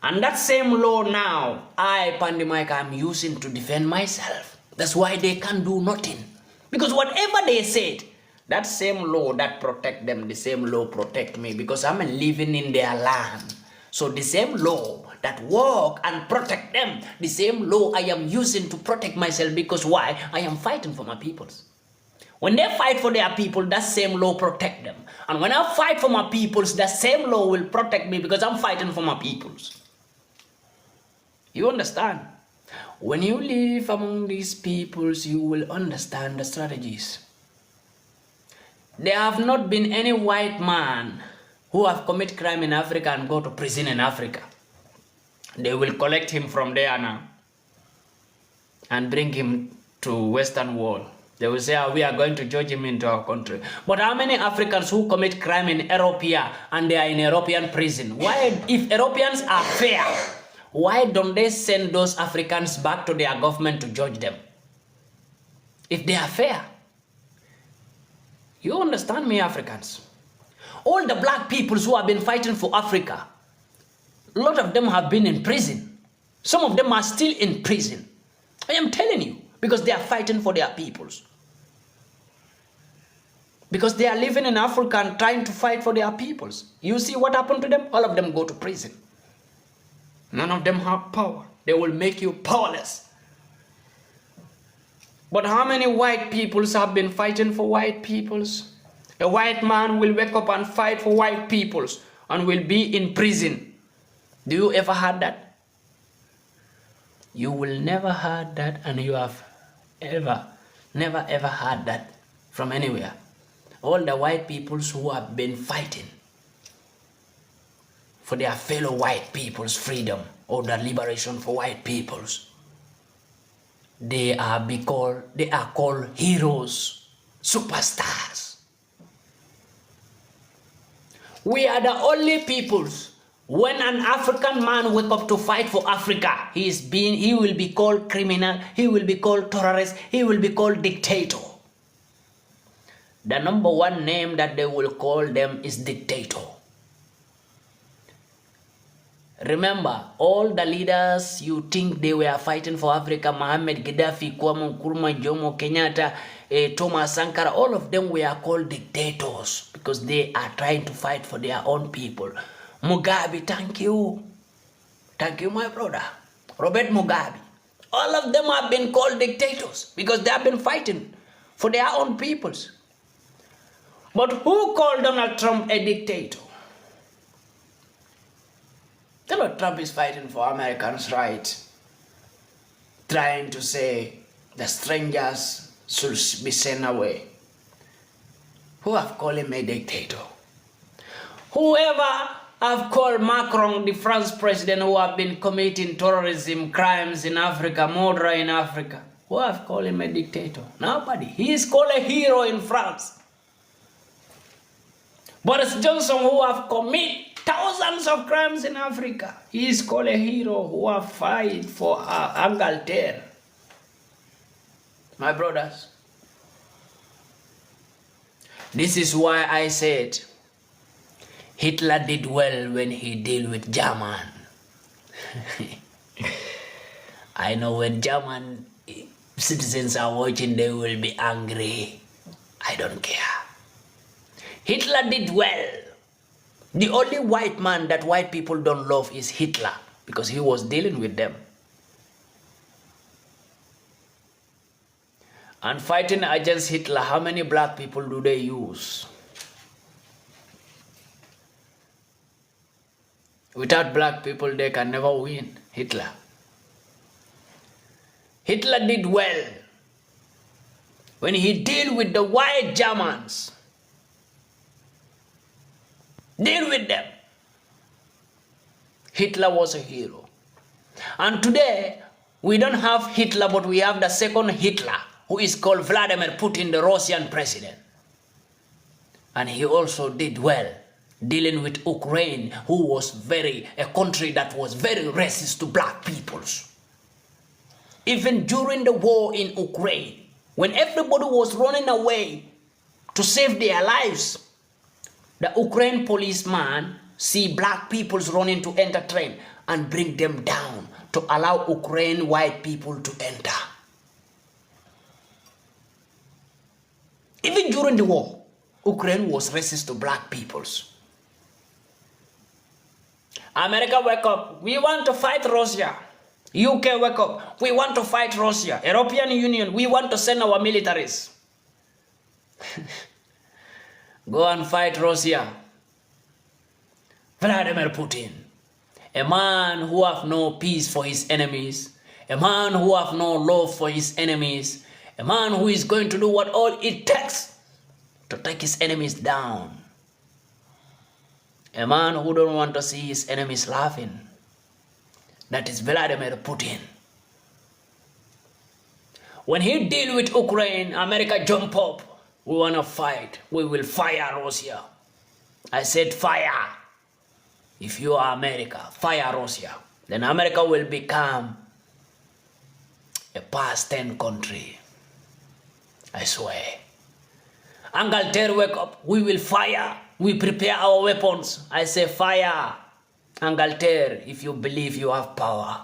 And that same law now, I, Pandi MAICA, am using to defend myself. That's why they can't do nothing. Because whatever they said, that same law that protect them, the same law protect me. Because I'm living in their land. So the same law that work and protect them, the same law I am using to protect myself. Because why? I am fighting for my peoples. When they fight for their people, that same law protect them. And when I fight for my peoples, that same law will protect me because I'm fighting for my peoples. You understand? When you live among these peoples, you will understand the strategies. There have not been any white man who have committed crime in Africa and go to prison in Africa. They will collect him from there now and bring him to Western world. They will say, we are going to judge him into our country. But how many Africans who commit crime in Europe and they are in European prison? Why, if Europeans are fair, why don't they send those Africans back to their government to judge them? If they are fair. You understand me, Africans? All the black peoples who have been fighting for Africa, a lot of them have been in prison. Some of them are still in prison. I am telling you, because they are fighting for their peoples. Because they are living in Africa and trying to fight for their peoples. You see what happened to them? All of them go to prison. None of them have power. They will make you powerless. But how many white peoples have been fighting for white peoples? A white man will wake up and fight for white peoples and will be in prison. Do you ever heard that? You will never heard that, and you have never ever heard that from anywhere. All the white peoples who have been fighting for their fellow white people's freedom or the liberation for white peoples, they are called heroes, superstars. We are the only peoples. When an African man wake up to fight for Africa, he will be called criminal, he will be called terrorist, he will be called dictator. The number one name that they will call them is dictator. Remember, all the leaders you think they were fighting for Africa, Mohammed Gaddafi, Kwame Nkrumah, Jomo Kenyatta, Thomas Sankara, all of them were called dictators because they are trying to fight for their own people. Mugabe, thank you. Thank you, my brother. Robert Mugabe. All of them have been called dictators because they have been fighting for their own peoples. But who called Donald Trump a dictator? Donald Trump is fighting for Americans' rights, trying to say the strangers should be sent away. Who have called him a dictator? Whoever have called Macron, the French president, who have been committing terrorism crimes in Africa, murder in Africa, who have called him a dictator? Nobody. He is called a hero in France. Boris Johnson, who have committed thousands of crimes in Africa, he is called a hero who have fight for Angleterre. My brothers, this is why I said Hitler did well when he dealt with German. I know when German citizens are watching, they will be angry. I don't care. Hitler did well. The only white man that white people don't love is Hitler because he was dealing with them. And fighting against Hitler, how many black people do they use? Without black people, they can never win Hitler. Hitler did well when he dealt with the white Germans. Deal with them. Hitler was a hero. And today, we don't have Hitler, but we have the second Hitler, who is called Vladimir Putin, the Russian president. And he also did well dealing with Ukraine, who was a country that was very racist to black peoples. Even during the war in Ukraine, when everybody was running away to save their lives, the Ukraine policeman see black peoples running to enter train and bring them down to allow Ukraine white people to enter. Even during the war, Ukraine was racist to black peoples. America, wake up. We want to fight Russia. UK, wake up. We want to fight Russia. European Union, we want to send our militaries. Go and fight Russia. Vladimir Putin, a man who have no peace for his enemies, a man who have no love for his enemies, a man who is going to do what all it takes to take his enemies down. A man who don't want to see his enemies laughing. That is Vladimir Putin. When he deal with Ukraine, America jump up. We want to fight. We will fire Russia. I said fire. If you are America, fire Russia. Then America will become a past 10 country. I swear. Angleterre, wake up. We will fire. We prepare our weapons. I say fire. Angleterre, if you believe you have power.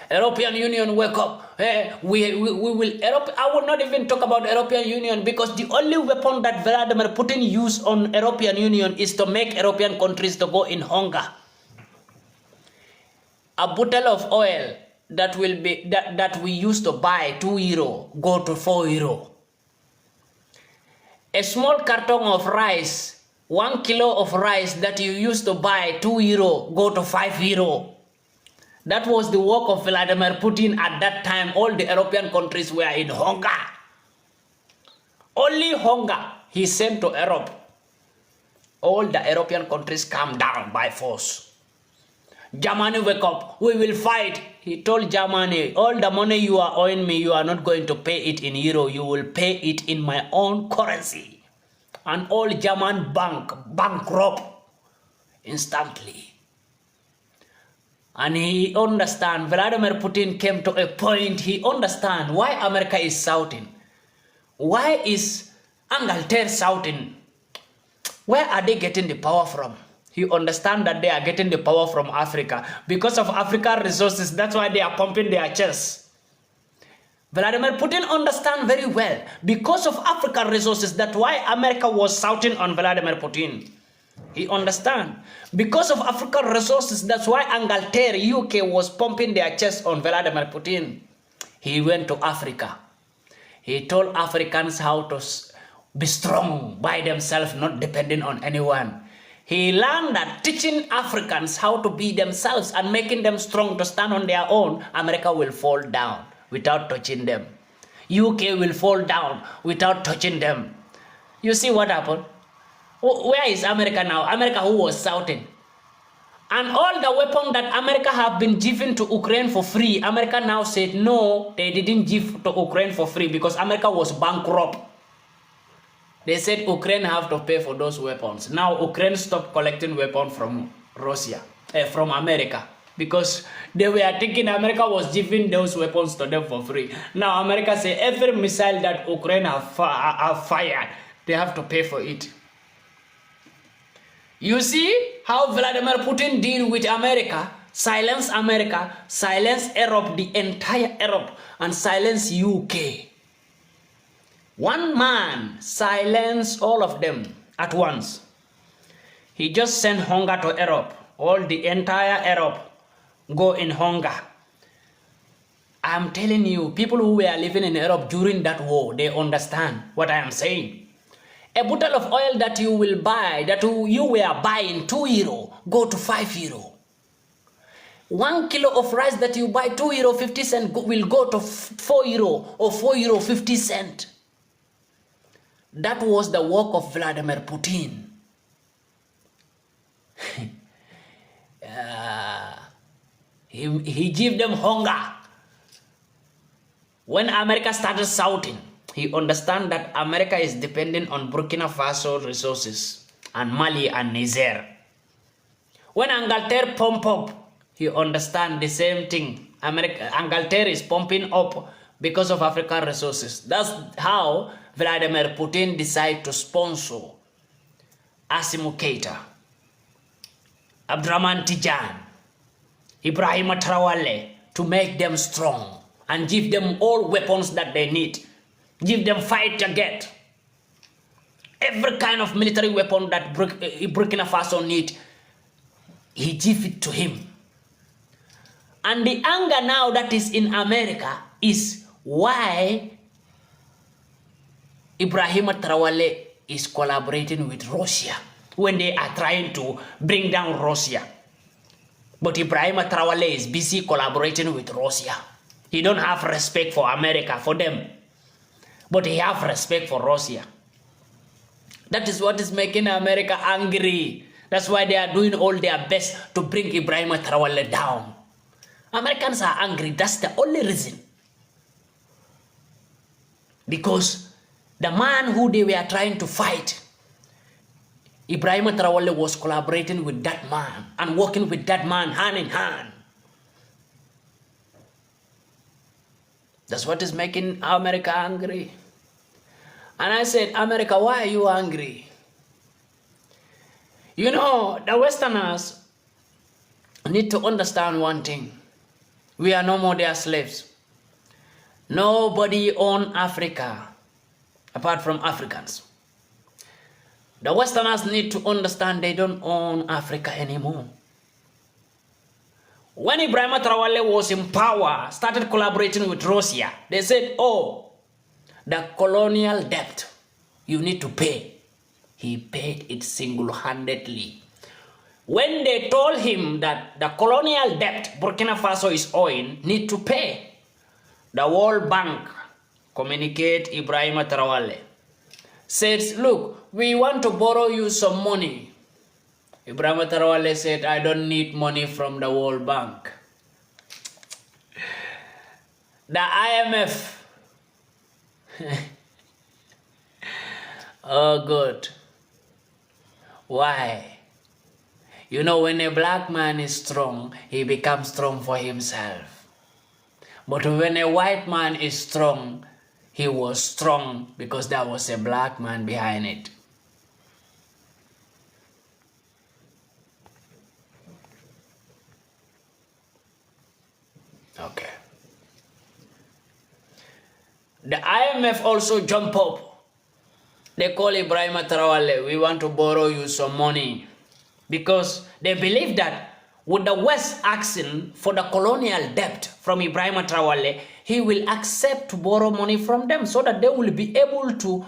European Union, wake up. Hey, we will. I will not even talk about European Union because the only weapon that Vladimir Putin used on European Union is to make European countries to go in hunger. A bottle of oil that we used to buy €2 go to €4. A small carton of rice, 1 kilo of rice that you used to buy €2 go to €5. That was the work of Vladimir Putin at that time. All the European countries were in hunger. Only hunger he sent to Europe. All the European countries come down by force. Germany, wake up. We will fight. He told Germany, all the money you are owing me, you are not going to pay it in euro. You will pay it in my own currency. And all German bankrupt instantly. And he understand, Vladimir Putin came to a point, he understand why America is shouting. Why is Angleterre shouting? Where are they getting the power from? He understands that they are getting the power from Africa. Because of African resources, that's why they are pumping their chests. Vladimir Putin understands very well. Because of African resources, that's why America was shouting on Vladimir Putin. He understands. Because of African resources, that's why Angleterre, UK was pumping their chest on Vladimir Putin. He went to Africa. He told Africans how to be strong by themselves, not depending on anyone. He learned that teaching Africans how to be themselves and making them strong to stand on their own, America will fall down without touching them. UK will fall down without touching them. You see what happened? Where is America now? America who was shouting. And all the weapons that America have been given to Ukraine for free, America now said no, they didn't give to Ukraine for free because America was bankrupt. They said Ukraine have to pay for those weapons. Now Ukraine stopped collecting weapons from Russia, from America, because they were thinking America was giving those weapons to them for free. Now America say every missile that Ukraine have fired, they have to pay for it. You see how Vladimir Putin deal with America, silence Europe, the entire Europe, and silence UK. One man silenced all of them at once. He just sent hunger to Europe. All the entire Europe go in hunger. I'm telling you, people who were living in Europe during that war, they understand what I am saying. A bottle of oil that you will buy, that you were buying €2, go to €5. 1 kilo of rice that you buy €2.50 will go to €4 or €4.50. That was the work of Vladimir Putin. He gave them hunger. When America started shouting, he understands that America is dependent on Burkina Faso resources and Mali and Niger. When Angleterre pump up, he understands the same thing. Angleterre is pumping up because of African resources. That's how Vladimir Putin decided to sponsor Assimi Goïta, Abdurrahman Tijan, Ibrahim Traoré, to make them strong and give them all weapons that they need. Give them fight to get. Every kind of military weapon that Burkina Faso need, he give it to him. And the anger now that is in America is why Ibrahim Traoré is collaborating with Russia when they are trying to bring down Russia. But Ibrahim Traoré is busy collaborating with Russia. He don't have respect for America, for them. But he have respect for Russia. That is what is making America angry. That's why they are doing all their best to bring Ibrahim Traoré down. Americans are angry. That's the only reason. Because the man who they were trying to fight, Ibrahim Traoré was collaborating with that man and working with that man hand in hand. That's what is making America angry. And I said, America, why are you angry? You know, the Westerners need to understand one thing. We are no more their slaves. Nobody owns Africa apart from Africans. The Westerners need to understand they don't own Africa anymore. When Ibrahim Traoré was in power, started collaborating with Russia, they said, oh, the colonial debt, you need to pay. He paid it single-handedly. When they told him that the colonial debt Burkina Faso is owing, need to pay, the World Bank communicate Ibrahim Traoré. Says, look, we want to borrow you some money. Ibrahim Traoré said, I don't need money from the World Bank. The IMF. Oh, good. Why? You know, when a black man is strong, he becomes strong for himself. But when a white man is strong, he was strong because there was a black man behind it. Okay. The IMF also jump up. They call Ibrahim Traoré, we want to borrow you some money. Because they believe that with the West asking for the colonial debt from Ibrahim Traoré, he will accept to borrow money from them so that they will be able to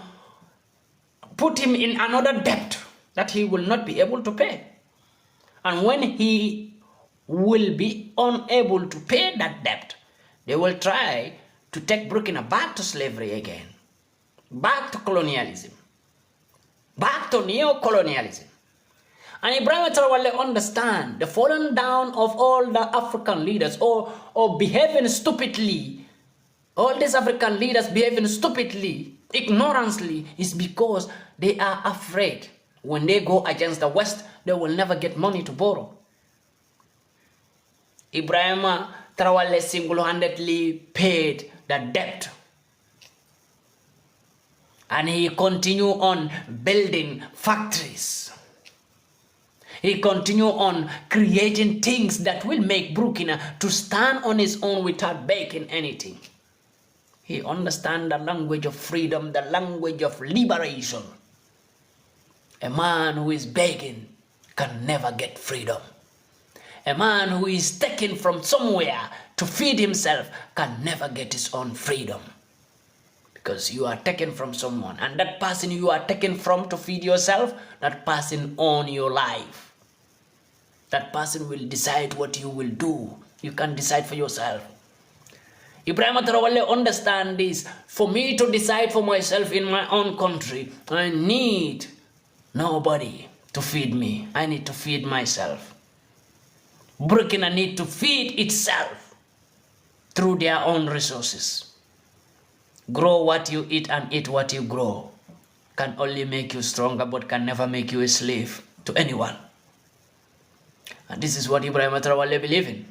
put him in another debt that he will not be able to pay. And when he will be unable to pay that debt, they will try to take Burkina back to slavery again, back to colonialism, back to neo-colonialism. And Ibrahim Traoré understand the falling down of all the African leaders or behaving stupidly. All these African leaders behaving stupidly, ignorantly, is because they are afraid. When they go against the West, they will never get money to borrow. Ibrahim Traoré single-handedly paid the debt. And he continue on building factories. He continue on creating things that will make Burkina to stand on its own without begging anything. He understands the language of freedom, the language of liberation. A man who is begging can never get freedom. A man who is taken from somewhere to feed himself can never get his own freedom. Because you are taken from someone, and that person you are taken from to feed yourself, that person owns your life. That person will decide what you will do. You can't decide for yourself. Ibrahim Traoré understand this. For me to decide for myself in my own country, I need nobody to feed me. I need to feed myself. Burkina need to feed itself through their own resources. Grow what you eat and eat what you grow. Can only make you stronger, but can never make you a slave to anyone. And this is what Ibrahim Traoré believes in.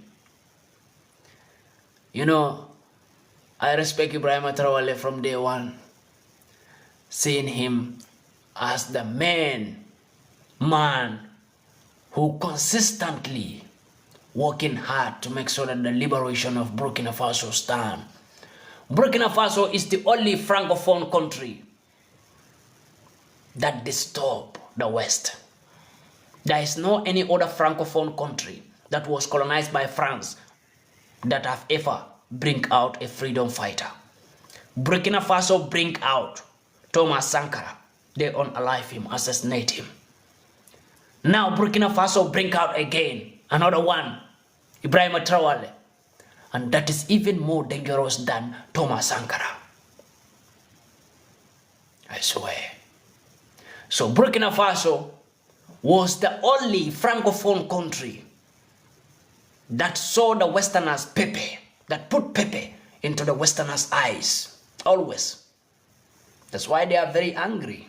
You know, I respect Ibrahim Traoré from day one. Seeing him as the man who consistently working hard to make sure that the liberation of Burkina Faso stand. Burkina Faso is the only francophone country that disturb the West. There is no any other francophone country that was colonized by France that have ever bring out a freedom fighter. Burkina Faso bring out Thomas Sankara. They unalive him, assassinate him. Now Burkina Faso bring out again another one, Ibrahim Traoré. And that is even more dangerous than Thomas Sankara. I swear. So Burkina Faso was the only francophone country that saw the Westerners' pepe, that put pepe into the Westerners' eyes, always. That's why they are very angry.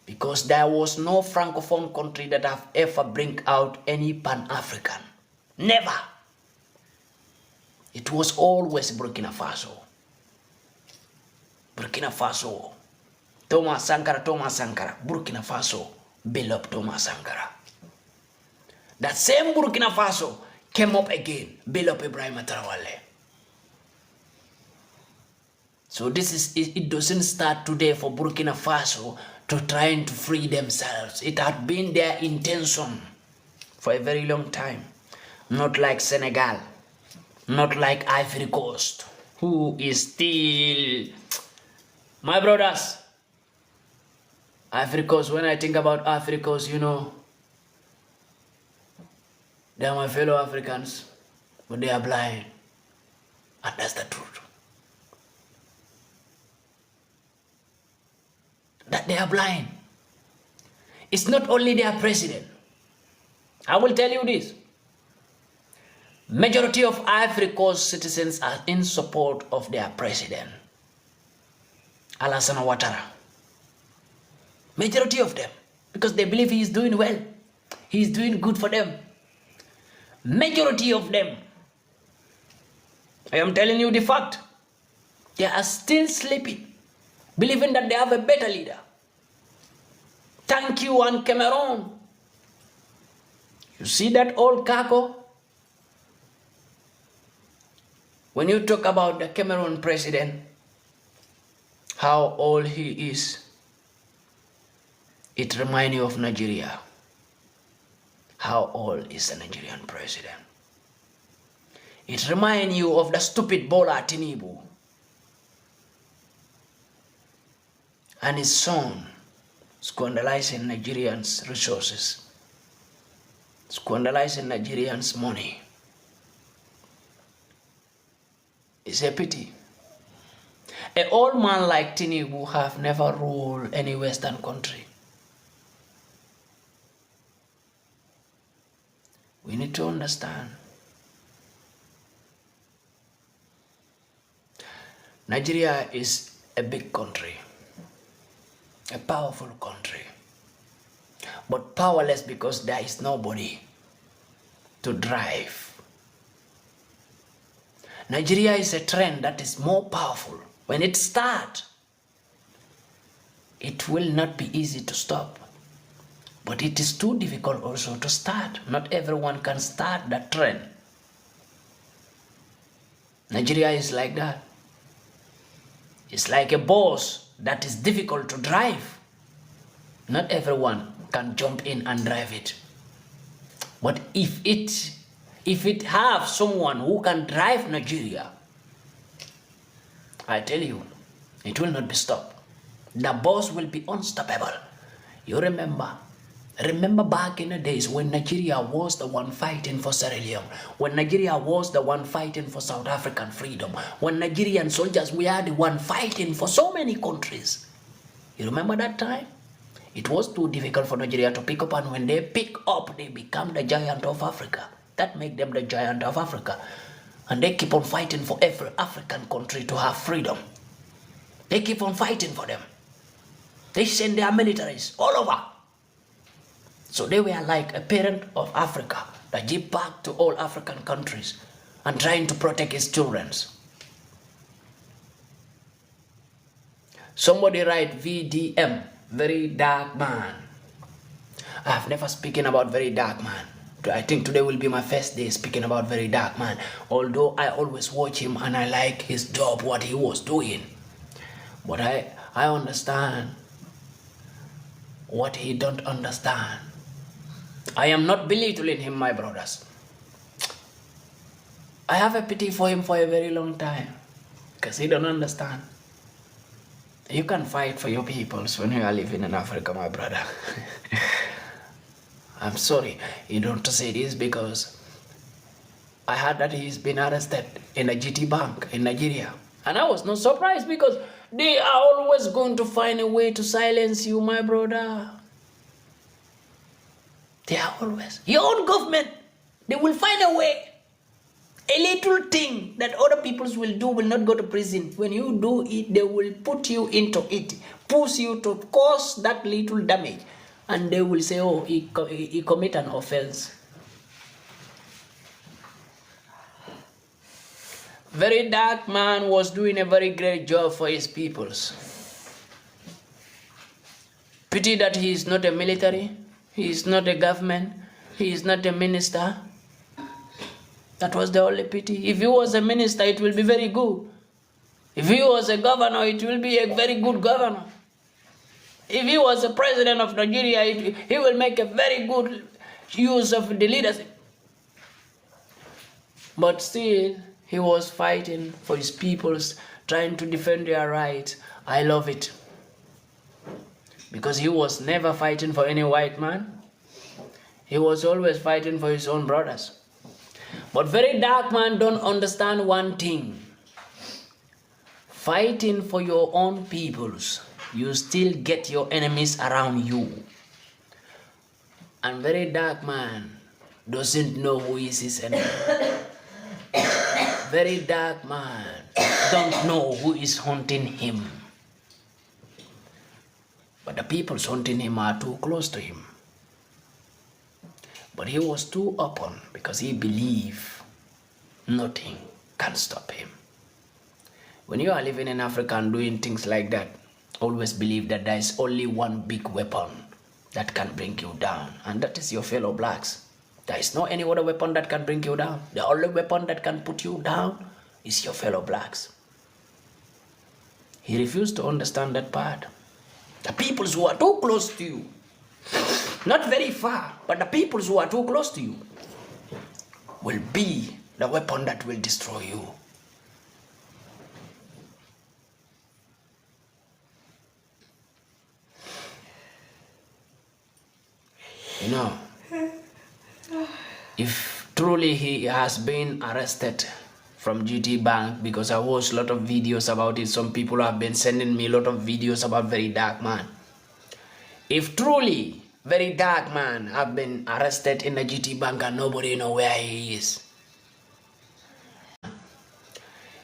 Because there was no francophone country that have ever bring out any Pan-African. Never. It was always Burkina Faso. Burkina Faso. Thomas Sankara, Burkina Faso built up Thomas Sankara. That same Burkina Faso came up again, built up Ibrahim Traoré. So this is, it doesn't start today for Burkina Faso to trying to free themselves. It had been their intention for a very long time. Not like Senegal, not like Ivory Coast, who is still, my brothers, Ivory Coast, when I think about Ivory Coast, you know, they are my fellow Africans, but they are blind. And that's the truth. That they are blind. It's not only their president. I will tell you this. Majority of Ivory Coast citizens are in support of their president, Alassane Ouattara. Majority of them, because they believe he is doing well. He is doing good for them. Majority of them, I am telling you the fact, they are still sleeping, believing that they have a better leader. Thank you, and Cameroon. You see that old cargo? When you talk about the Cameroon president, how old he is, it reminds you of Nigeria. How old is the Nigerian president? It reminds you of the stupid Bola Tinubu and his son squandalizing Nigerians' resources, squandalizing Nigerians' money. It's a pity. An old man like Tinubu have never ruled any Western country. We need to understand. Nigeria is a big country, a powerful country, but powerless because there is nobody to drive. Nigeria is a trend that is more powerful. When it starts, it will not be easy to stop. But it is too difficult also to start. Not everyone can start that trend. Nigeria is like that. It's like a bus that is difficult to drive. Not everyone can jump in and drive it. But if it have someone who can drive Nigeria, I tell you, it will not be stopped. The bus will be unstoppable. You remember back in the days when Nigeria was the one fighting for Sierra Leone, when Nigeria was the one fighting for South African freedom, when Nigerian soldiers were the one fighting for so many countries. You remember that time? It was too difficult for Nigeria to pick up, and when they pick up, they become the giant of Africa. That makes them the giant of Africa. And they keep on fighting for every African country to have freedom. They keep on fighting for them. They send their militaries all over. So they were like a parent of Africa that give back to all African countries and trying to protect its children. Somebody write VDM, very dark man. I have never spoken about very dark man. I think today will be my first day speaking about very dark man. Although I always watch him and I like his job, what he was doing. But I understand what he don't understand. I am not belittling him, my brothers. I have a pity for him for a very long time because he don't understand. You can fight for your peoples when you are living in Africa, my brother. I'm sorry you don't say this because I heard that he's been arrested in a GT bank in Nigeria. And I was not surprised because they are always going to find a way to silence you, my brother. They are always. Your own government, they will find a way. A little thing that other peoples will do will not go to prison. When you do it, they will put you into it, push you to cause that little damage. And they will say, oh, he commit an offense. Very dark man was doing a very great job for his peoples. Pity that he is not a military, he is not a government, he is not a minister. That was the only pity. If he was a minister, it will be very good. If he was a governor, it will be a very good governor. If he was a president of Nigeria, he will make a very good use of the leadership. But still, he was fighting for his peoples, trying to defend their rights. I love it. Because he was never fighting for any white man. He was always fighting for his own brothers. But very dark man don't understand one thing. Fighting for your own peoples, you still get your enemies around you. And very dark man doesn't know who is his enemy. Very dark man don't know who is hunting him. But the people hunting him are too close to him. But he was too open because he believed nothing can stop him. When you are living in Africa and doing things like that, always believe that there is only one big weapon that can bring you down, and that is your fellow blacks. There is no any other weapon that can bring you down. The only weapon that can put you down is your fellow blacks. He refused to understand that part. The peoples who are too close to you, not very far, but the peoples who are too close to you will be the weapon that will destroy you. You know, if truly he has been arrested from GT Bank, because I watched a lot of videos about it, some people have been sending me a lot of videos about very dark man. If truly very dark man have been arrested in the GT Bank and nobody know where he is.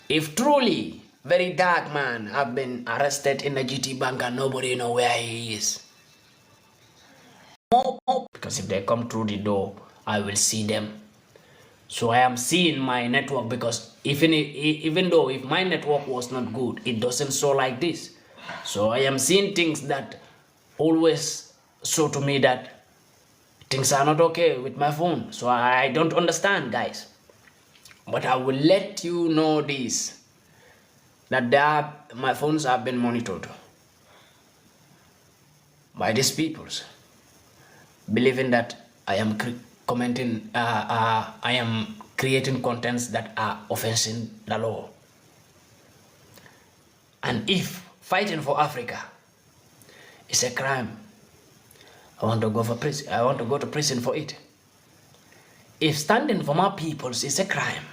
If truly very dark man have been arrested in the GT Bank and nobody know where he is. Because if they come through the door, I will see them. So I am seeing my network, because even though if my network was not good, it doesn't show like this. So I am seeing things that always show to me that things are not okay with my phone. So I don't understand, guys. But I will let you know this, that my phones have been monitored by these peoples, believing that I am I am creating contents that are offensing the law. And if fighting for Africa is a crime, I want to go for prison. I want to go to prison for it. If standing for my peoples is a crime,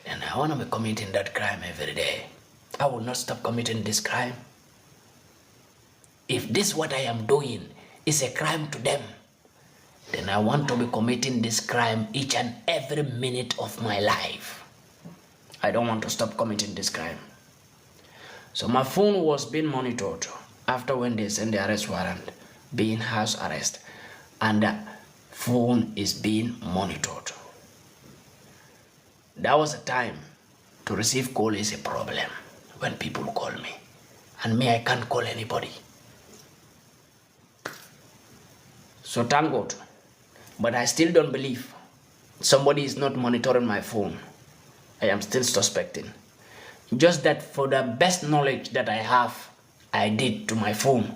then I want to be committing that crime every day. I will not stop committing this crime. If this what I am doing is a crime to them, then I want to be committing this crime each and every minute of my life. I don't want to stop committing this crime. So my phone was being monitored after when they sent the arrest warrant, being house arrest, and the phone is being monitored. That was a time to receive call is a problem when people call me. And me, I can't call anybody. So thank God. But I still don't believe somebody is not monitoring my phone. I am still suspecting. Just that for the best knowledge that I have, I did to my phone,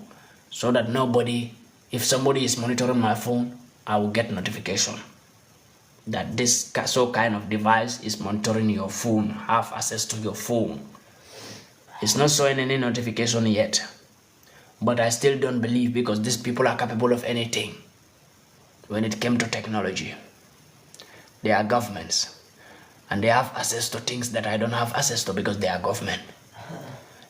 so that nobody, if somebody is monitoring my phone, I will get notification that this so kind of device is monitoring your phone, have access to your phone. It's not showing any notification yet, but I still don't believe, because these people are capable of anything. When it came to technology, they are governments, and they have access to things that I don't have access to, because they are government.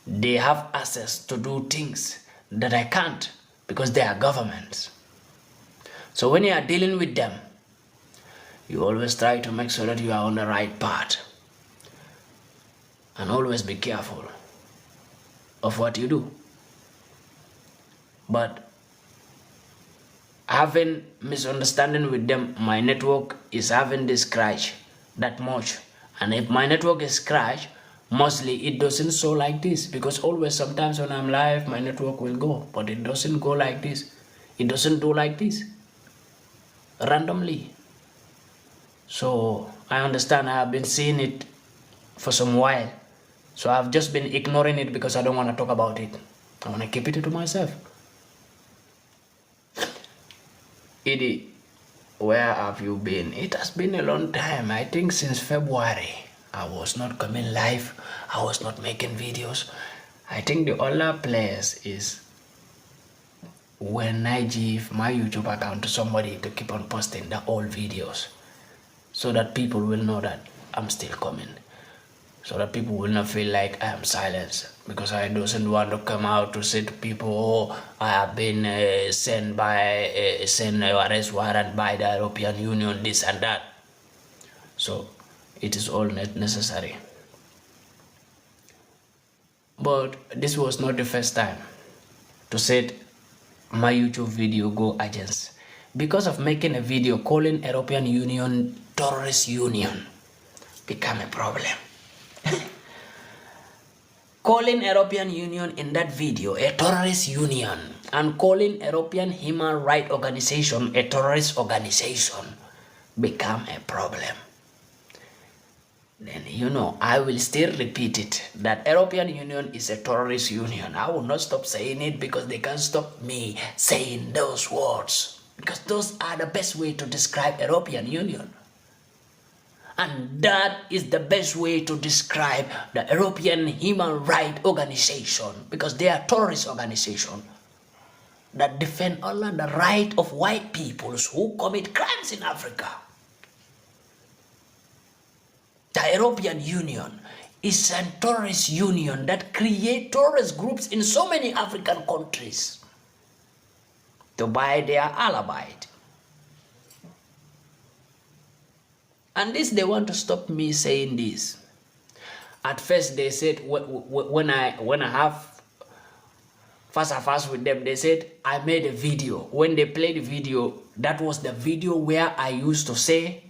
They have access to do things that I can't, because they are governments. So when you are dealing with them, you always try to make sure that you are on the right path, and always be careful of what you do. But having misunderstanding with them, my network is having this crash that much. And if my network is crash, mostly it doesn't show like this, because always sometimes when I'm live, my network will go, but it doesn't go like this. It doesn't do like this randomly. So I understand. I have been seeing it for some while. So I've just been ignoring it, because I don't want to talk about it. I want to keep it to myself. Edie, where have you been? It has been a long time. I think since February. I was not coming live. I was not making videos. I think the other place is when I give my YouTube account to somebody to keep on posting the old videos, so that people will know that I'm still coming. So that people will not feel like I am silenced, because I doesn't want to come out to say to people, oh, I have been sent arrest warrant by the European Union, this and that. So it is all not necessary. But this was not the first time to set my YouTube video go agents, because of making a video calling European Union terrorist union become a problem. Calling European Union in that video a terrorist union, and calling European Human Rights Organization a terrorist organization become a problem. then I will still repeat it, that European Union is a terrorist union. I will not stop saying it because they can't stop me saying those words, because those are the best way to describe European Union. And that is the best way to describe the European Human Rights Organization, because they are a terrorist organization that defend only the right of white peoples who commit crimes in Africa. The European Union is a terrorist union that creates terrorist groups in so many African countries to buy their alibi. And this, they want to stop me saying this. At first, they said, when I have face-to-face with them, they said, I made a video. When they played the video, that was the video where I used to say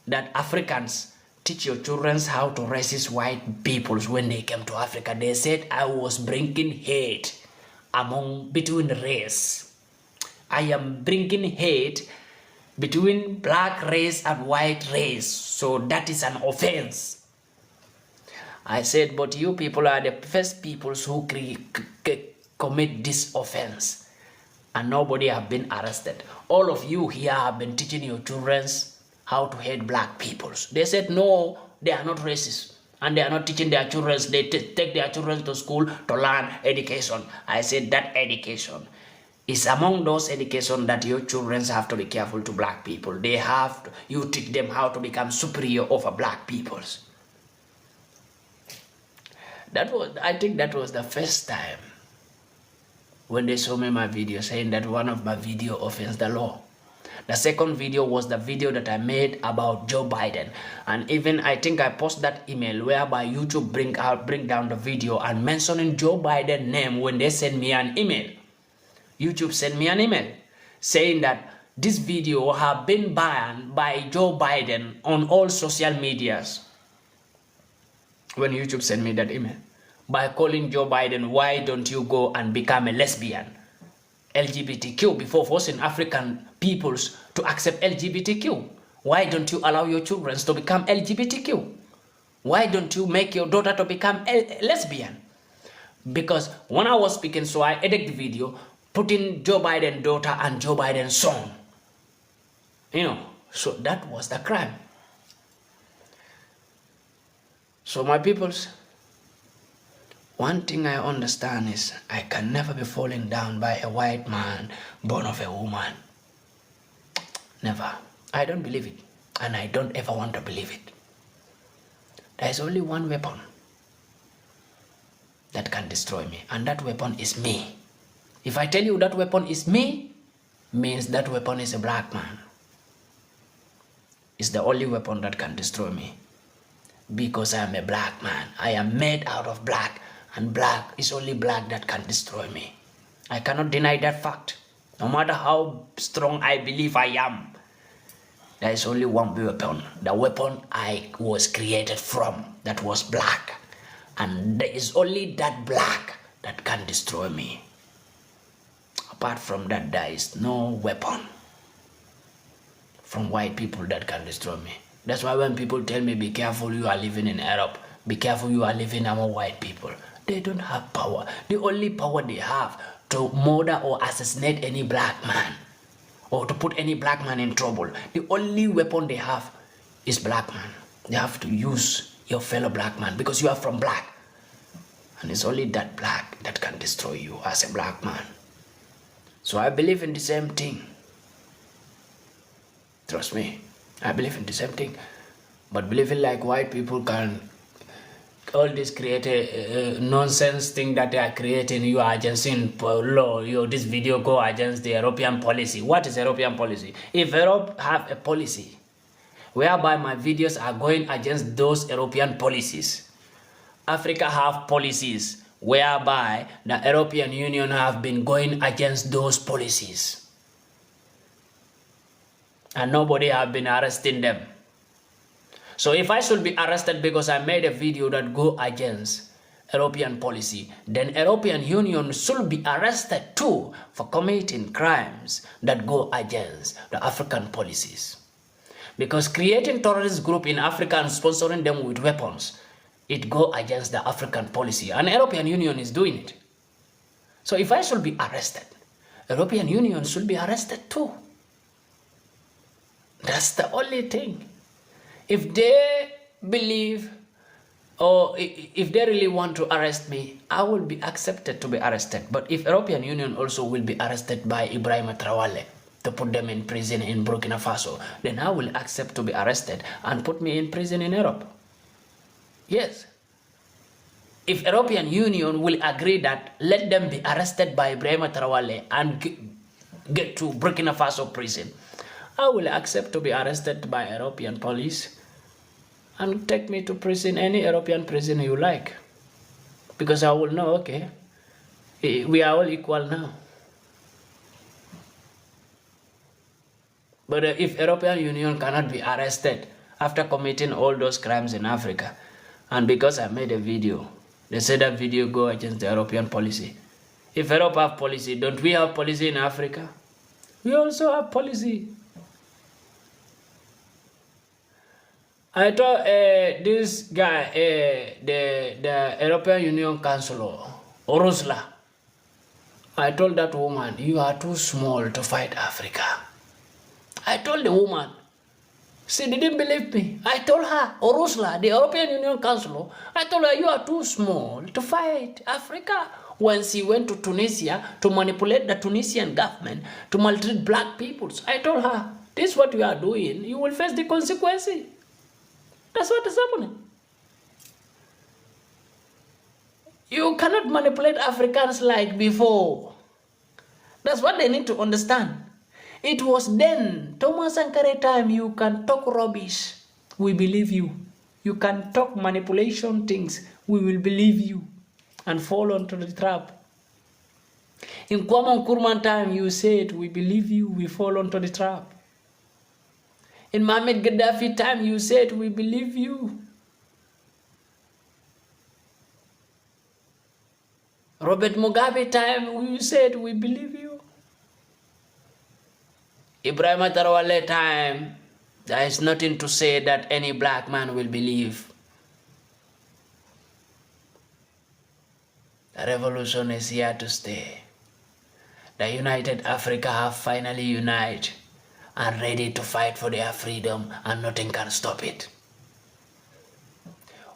that Africans, teach your children how to resist white peoples when they came to Africa. They said I was bringing hate between race. I am bringing hate between black race and white race. So that is an offense. I said, but you people are the first peoples who commit this offense. And nobody have been arrested. All of you here have been teaching your children how to hate black peoples. They said, no, they are not racist. And they are not teaching their children. They take their children to school to learn education. I said that education is among those education that your children have to be careful to black people. They have to, you teach them how to become superior over black peoples. I think that was the first time when they saw me my video saying that one of my video offends the law. The second video was the video that I made about Joe Biden. And even I think I posted that email whereby YouTube bring down the video and mentioning Joe Biden's name when they send me an email. YouTube sent me an email saying that this video have been banned by Joe Biden on all social medias. When YouTube sent me that email, by calling Joe Biden, why don't you go and become a lesbian? LGBTQ, before forcing African peoples to accept LGBTQ. Why don't you allow your children to become LGBTQ? Why don't you make your daughter to become a lesbian? Because when I was speaking, so I edited the video, putting Joe Biden's daughter and Joe Biden's son. So that was the crime. So my peoples, one thing I understand is I can never be fallen down by a white man born of a woman. Never. I don't believe it. And I don't ever want to believe it. There is only one weapon that can destroy me. And that weapon is me. If I tell you that weapon is me, means that weapon is a black man. It's the only weapon that can destroy me. Because I am a black man. I am made out of black. And black is only black that can destroy me. I cannot deny that fact. No matter how strong I believe I am, there is only one weapon. The weapon I was created from, that was black. And there is only that black that can destroy me. Apart from that, there is no weapon from white people that can destroy me. That's why when people tell me, be careful, you are living in Europe. Be careful, you are living among white people. They don't have power. The only power they have to murder or assassinate any black man or to put any black man in trouble. The only weapon they have is black man. They have to use your fellow black man because you are from black. And it's only that black that can destroy you as a black man. So I believe in the same thing. Trust me, I believe in the same thing. But believing like white people can all this create a nonsense thing that they are creating, you are against law, this video go against the European policy. What is European policy? If Europe have a policy whereby my videos are going against those European policies, Africa have policies whereby the European Union have been going against those policies. And nobody have been arresting them. So if I should be arrested because I made a video that go against European policy, then European Union should be arrested too for committing crimes that go against the African policies. Because creating terrorist group in Africa and sponsoring them with weapons, it go against the African policy. And European Union is doing it. So if I should be arrested, European Union should be arrested too. That's the only thing. If they believe, or if they really want to arrest me, I will be accepted to be arrested. But if European Union also will be arrested by Ibrahim Traoré to put them in prison in Burkina Faso, then I will accept to be arrested and put me in prison in Europe. Yes. If European Union will agree that let them be arrested by Ibrahim Traoré and get to Burkina Faso prison, I will accept to be arrested by European police and take me to prison, any European prison you like. Because I will know, okay, we are all equal now. But if European Union cannot be arrested after committing all those crimes in Africa, and because I made a video, they said that video go against the European policy. If Europe have policy, don't we have policy in Africa? We also have policy. I told this guy, the European Union Councilor, Ursula, I told that woman, you are too small to fight Africa. I told the woman, she didn't believe me. I told her, Ursula, the European Union Councilor, I told her, you are too small to fight Africa. When she went to Tunisia to manipulate the Tunisian government, to maltreat black peoples, I told her, this is what you are doing. You will face the consequences. That's what is happening. You cannot manipulate Africans like before. That's what they need to understand. It was then, Thomas Sankara time, you can talk rubbish, we believe you. You can talk manipulation things, we will believe you and fall onto the trap. In Kwame Nkrumah time, you said, we believe you, we fall onto the trap. In Mohamed Gaddafi time, you said, we believe you. Robert Mugabe time, you said, we believe you. Ibrahim Traoré time, there is nothing to say that any black man will believe. The revolution is here to stay. The United Africa have finally united and ready to fight for their freedom, and nothing can stop it.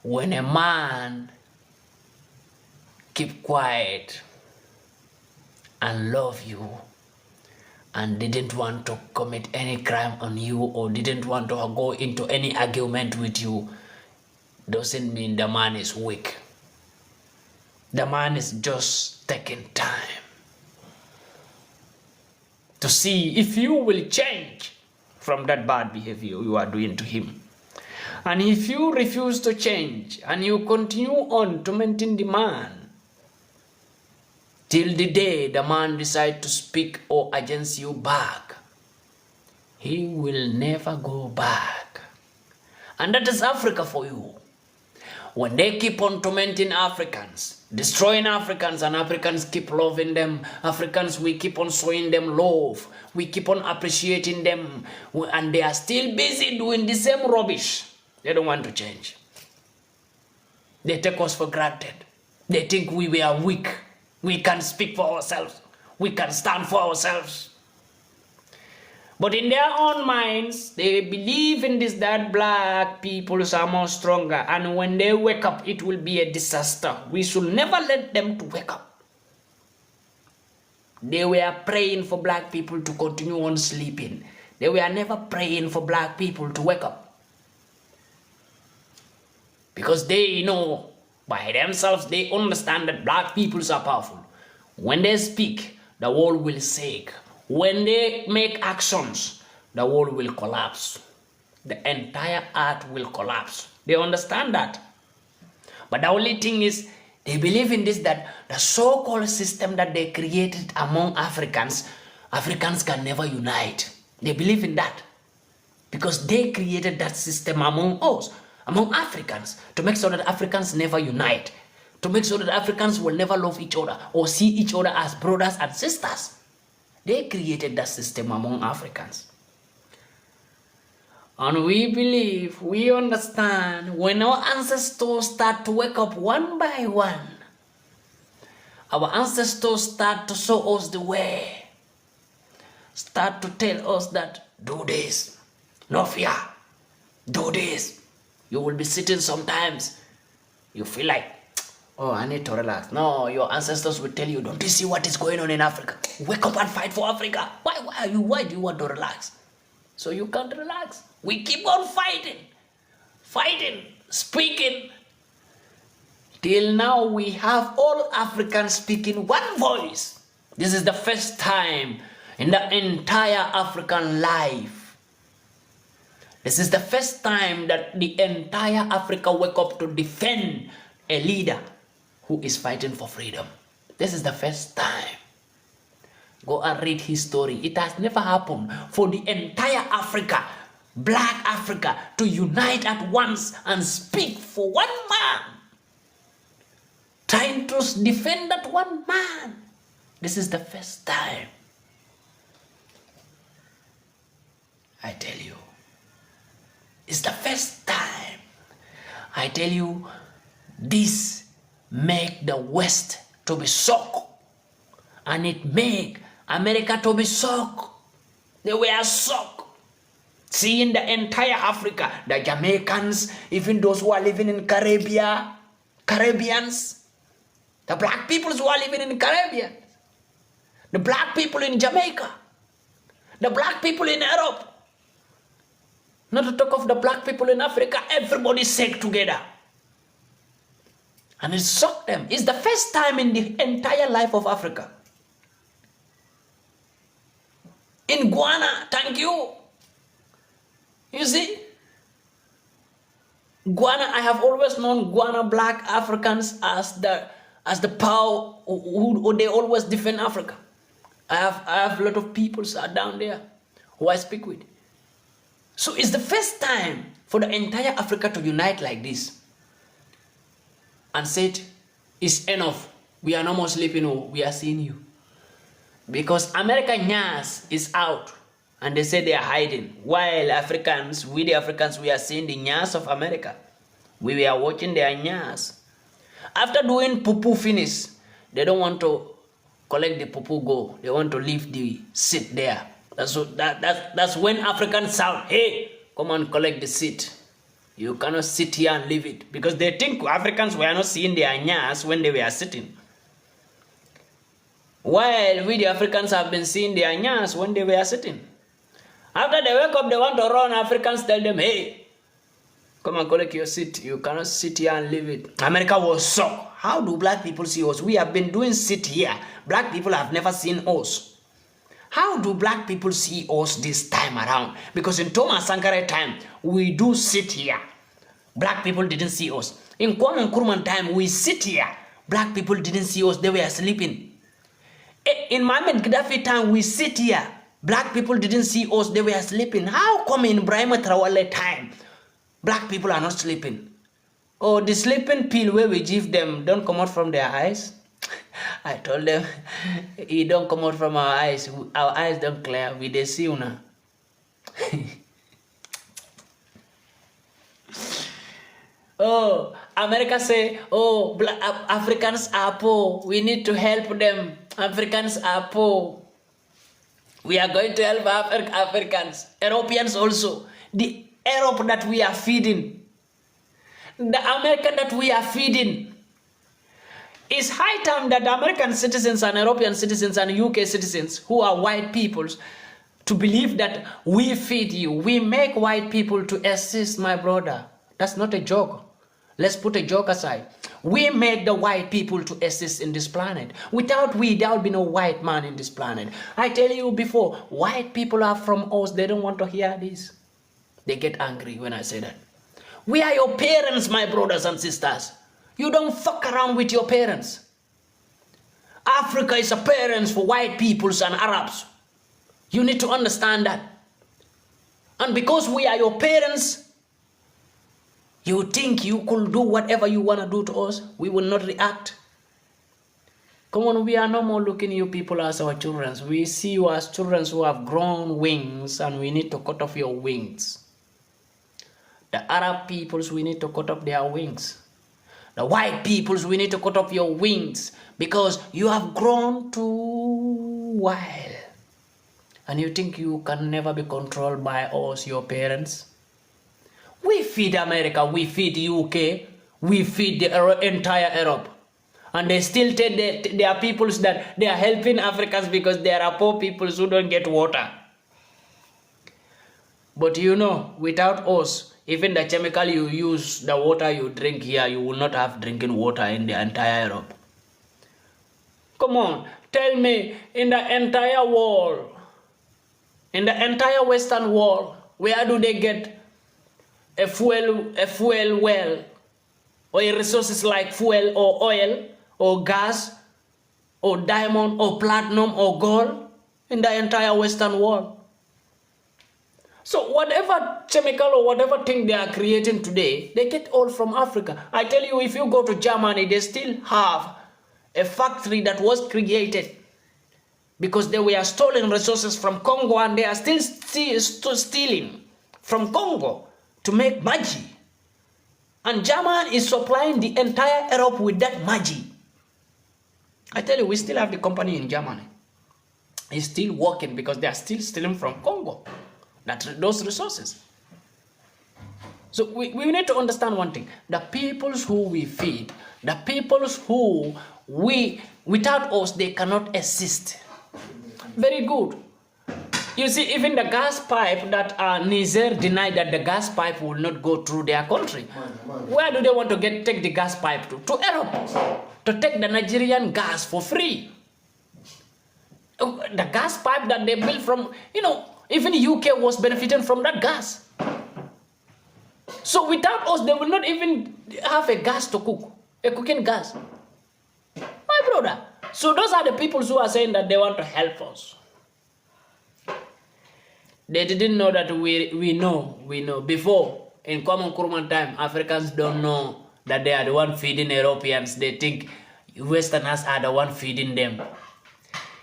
When a man keep quiet and love you and didn't want to commit any crime on you or didn't want to go into any argument with you, doesn't mean the man is weak. The man is just taking time to see if you will change from that bad behavior you are doing to him. And if you refuse to change and you continue on to maintain the man till the day the man decides to speak or against you back, he will never go back. And that is Africa for you. When they keep on tormenting Africans, destroying Africans, and Africans keep loving them, Africans, we keep on showing them love, we keep on appreciating them, and they are still busy doing the same rubbish. They don't want to change. They take us for granted. They think we are weak. We can speak for ourselves. We can stand for ourselves. But in their own minds, they believe in this, that black people are more stronger. And when they wake up, it will be a disaster. We should never let them to wake up. They were praying for black people to continue on sleeping. They were never praying for black people to wake up. Because they know by themselves, they understand that black people are powerful. When they speak, the world will shake. When they make actions, the world will collapse. The entire earth will collapse. They understand that. But the only thing is, they believe in this, that the so-called system that they created among Africans, Africans can never unite. They believe in that. Because they created that system among us, among Africans, to make sure that Africans never unite. To make sure that Africans will never love each other or see each other as brothers and sisters. They created that system among Africans. And we believe, we understand, when our ancestors start to wake up one by one, our ancestors start to show us the way, start to tell us that, do this, no fear, do this. You will be sitting sometimes, you feel like, oh, I need to relax. No, your ancestors will tell you, don't you see what is going on in Africa? Wake up and fight for Africa. Why do you want to relax? So you can't relax. We keep on fighting, speaking. Till now we have all Africans speaking one voice. This is the first time in the entire African life. This is the first time that the entire Africa wake up to defend a leader who is fighting for freedom. This is the first time. Go and read history. It has never happened for the entire Africa, Black Africa, to unite at once and speak for one man, trying to defend that one man. This is the first time. I tell you, it's the first time. I tell you, this make the West to be shocked, and it make America to be shocked. They were shocked seeing the entire Africa, the Jamaicans, even those who are living in Caribbeans, the black people who are living in Caribbean, the black people in Jamaica, the black people in Europe, not to talk of the black people in Africa. Everybody sick together. And it shocked them. It's the first time in the entire life of Africa. In Ghana, thank you. You see, Ghana, I have always known Ghana black Africans as the power who they always defend Africa. I have a lot of people down there who I speak with. So it's the first time for the entire Africa to unite like this and said, it's enough. We are no more sleeping, we are seeing you. Because American Nyas is out and they say they are hiding. While Africans, we the Africans, we are seeing the Nyas of America. We were watching their Nyas. After doing poo-poo finish, they don't want to collect the poo-poo go. They want to leave the seat there. That's when Africans shout, hey, come and collect the seat. You cannot sit here and leave it. Because they think Africans were not seeing their Nyas when they were sitting. While we the Africans have been seeing their Nyas when they were sitting. After they wake up, they want to run. Africans tell them, hey, come and collect your seat. You cannot sit here and leave it. America was shocked. How do black people see us? We have been doing sit here. Black people have never seen us. How do black people see us this time around? Because in Thomas Sankara time, we do sit here. Black people didn't see us. In Kwame Nkrumah time, we sit here. Black people didn't see us. They were sleeping. In Mohamed Gaddafi time, we sit here. Black people didn't see us. They were sleeping. How come in Ibrahim Traoré time, black people are not sleeping? Oh, the sleeping pill where we give them don't come out from their eyes? I told them, it don't come out from our eyes. Our eyes don't clear. We they see now. Oh, America say, oh, Africans are poor. We need to help them. Africans are poor. We are going to help Africans. Europeans also. The Europe that we are feeding. The American that we are feeding. It's high time that American citizens and European citizens and UK citizens who are white peoples to believe that we feed you. We make white people to assist, my brother. That's not a joke. Let's put a joke aside. We make the white people to exist in this planet. Without we, there will be no white man in this planet. I tell you before, white people are from us. They don't want to hear this. They get angry when I say that. We are your parents, my brothers and sisters. You don't fuck around with your parents. Africa is a parents for white peoples and Arabs. You need to understand that. And because we are your parents, you think you could do whatever you want to do to us? We will not react. Come on, we are no more looking at you people as our children. We see you as children who have grown wings and we need to cut off your wings. The Arab peoples, we need to cut off their wings. The white peoples, we need to cut off your wings because you have grown too wild. And you think you can never be controlled by us, your parents? We feed America, we feed UK, we feed the entire Europe. And they still tell their peoples that they are helping Africans because there are poor peoples who don't get water. But you know, without us, even the chemical you use, the water you drink here, you will not have drinking water in the entire Europe. Come on, tell me, in the entire world, in the entire Western world, where do they get a fuel well, or resources like fuel or oil, or gas, or diamond, or platinum, or gold? In the entire Western world. So whatever chemical or whatever thing they are creating today, they get all from Africa. I tell you, if you go to Germany, they still have a factory that was created because they were stolen resources from Congo, and they are still stealing from Congo to make magi. And Germany is supplying the entire Europe with that magi. I tell you, we still have the company in Germany. It's still working because they are still stealing from Congo those resources. So we need to understand one thing. The peoples who we feed, the peoples who without us, they cannot exist. Very good. You see, even the gas pipe that Niger denied that the gas pipe will not go through their country. Where do they want to take the gas pipe to? To Europe. To take the Nigerian gas for free. The gas pipe that they built from, even the UK was benefiting from that gas. So without us, they will not even have a gas to cook, a cooking gas. My brother. So those are the people who are saying that they want to help us. They didn't know that we know. Before, in common Kurman time, Africans don't know that they are the one feeding Europeans. They think Westerners are the one feeding them.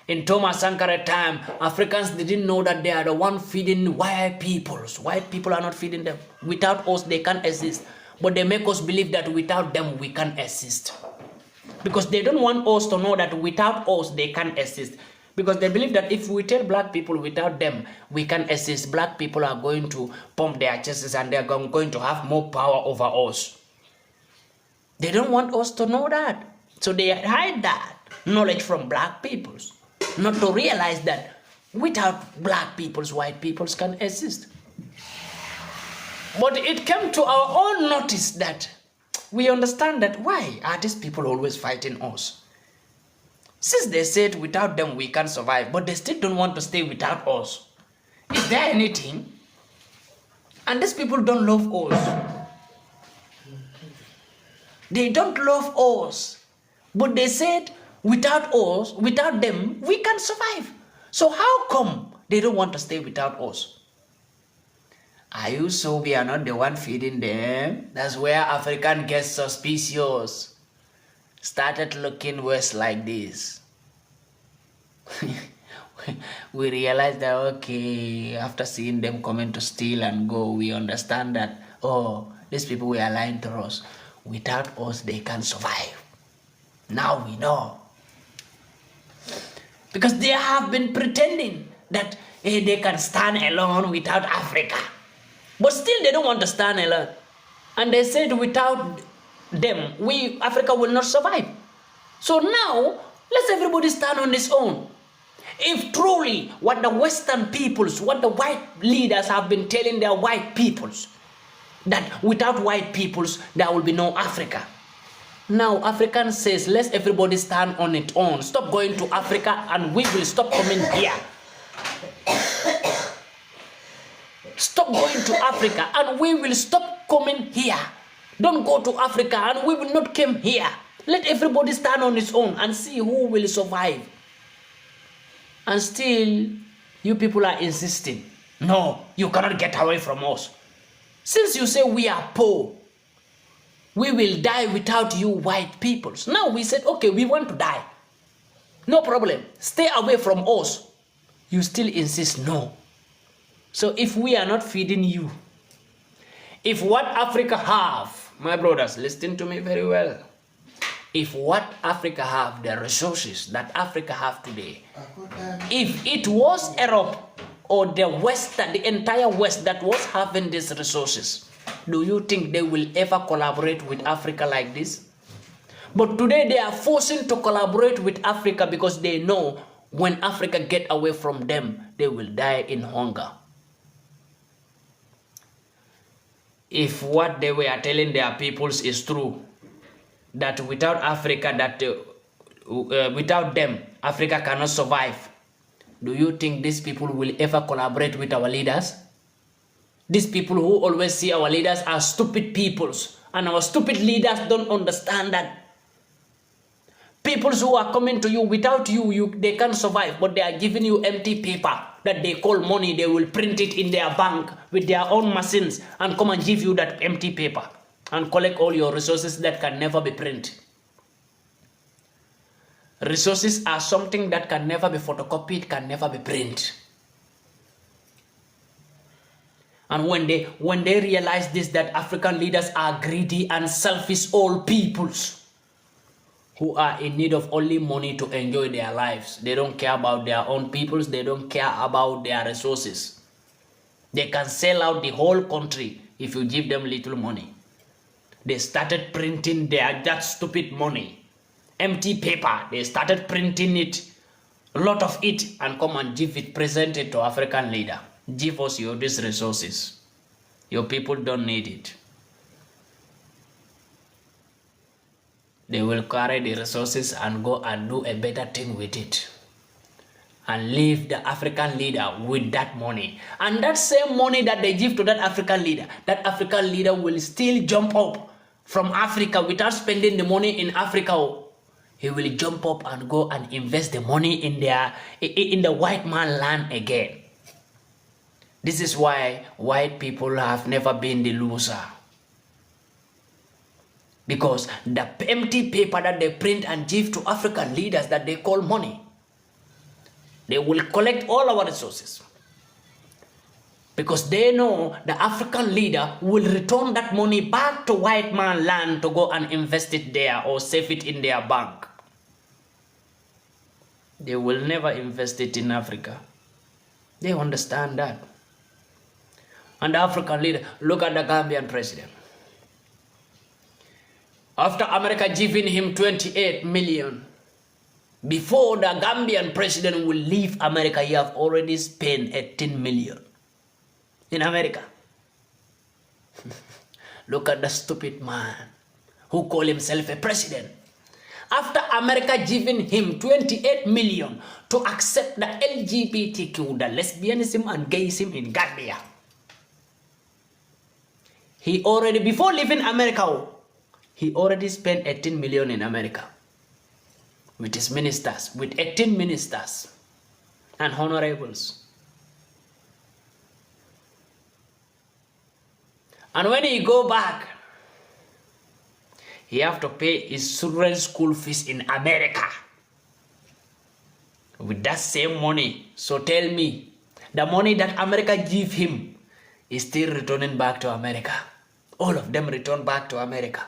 In Thomas Sankara time, Africans didn't know that they are the one feeding white peoples. White people are not feeding them. Without us, they can't exist. But they make us believe that without them, we can't exist. Because they don't want us to know that without us, they can't exist. Because they believe that if we tell black people without them, we can exist, black people are going to pump their chests and they're going to have more power over us. They don't want us to know that. So they hide that knowledge from black peoples. Not to realize that without black peoples, white peoples can exist. But it came to our own notice that we understand that why are these people always fighting us? Since they said without them we can't survive, but they still don't want to stay without us. Is there anything? And these people don't love us. They don't love us. But they said without us, without them, we can't survive. So how come they don't want to stay without us? Are you sure we are not the one feeding them? That's where African gets suspicious. Started looking worse like this. We realized that, okay, after seeing them coming to steal and go, we understand that, oh, these people were lying to us. Without us, they can't survive. Now we know. Because they have been pretending that they can stand alone without Africa. But still they don't want to stand alone. And they said without them, Africa will not survive. So now, let's everybody stand on its own. If truly what the Western peoples, what the white leaders have been telling their white peoples, that without white peoples, there will be no Africa. Now, African says, let's everybody stand on its own. Stop going to Africa and we will stop coming here. Stop going to Africa and we will stop coming here. Don't go to Africa and we will not come here. Let everybody stand on its own and see who will survive. And still, you people are insisting, no, you cannot get away from us. Since you say we are poor, we will die without you white peoples. Now we said, okay, we want to die. No problem. Stay away from us. You still insist, no. So if we are not feeding you, If what Africa have, my brothers, listen to me very well. If what Africa have, the resources that Africa have today, if it was Europe or the West, the entire West that was having these resources, do you think they will ever collaborate with Africa like this? But today they are forcing to collaborate with Africa because they know when Africa get away from them, they will die in hunger. If what they were telling their peoples is true, that without Africa, without them, Africa cannot survive, do you think these people will ever collaborate with our leaders? These people who always see our leaders as stupid peoples, and our stupid leaders don't understand that. Peoples who are coming to you, without you, they can't survive, but they are giving you empty paper that they call money. They will print it in their bank with their own machines and come and give you that empty paper and collect all your resources that can never be printed. Resources are something that can never be photocopied, can never be printed. And when they realize this, that African leaders are greedy and selfish old peoples who are in need of only money to enjoy their lives. They don't care about their own peoples. They don't care about their resources. They can sell out the whole country if you give them little money. They started printing that stupid money. Empty paper. They started printing it, a lot of it, and come and give it, present it to African leader. Give us these resources. Your people don't need it. They will carry the resources and go and do a better thing with it. And leave the African leader with that money. And that same money that they give to that African leader will still jump up from Africa without spending the money in Africa. He will jump up and go and invest the money in the white man land again. This is why white people have never been the loser. Because the empty paper that they print and give to African leaders that they call money, they will collect all our resources. Because they know the African leader will return that money back to white man land to go and invest it there or save it in their bank. They will never invest it in Africa. They understand that. And the African leader, look at the Gambian president. After America giving him 28 million, before the Gambian president will leave America, he have already spent 18 million in America. Look at the stupid man who call himself a president. After America giving him 28 million to accept the LGBTQ, the lesbianism and gayism in Gambia, he already, before leaving America, he already spent 18 million in America with his ministers, with 18 ministers and honorables. And when he go back, he have to pay his children's school fees in America with that same money. So tell me, the money that America give him is still returning back to America. All of them return back to America.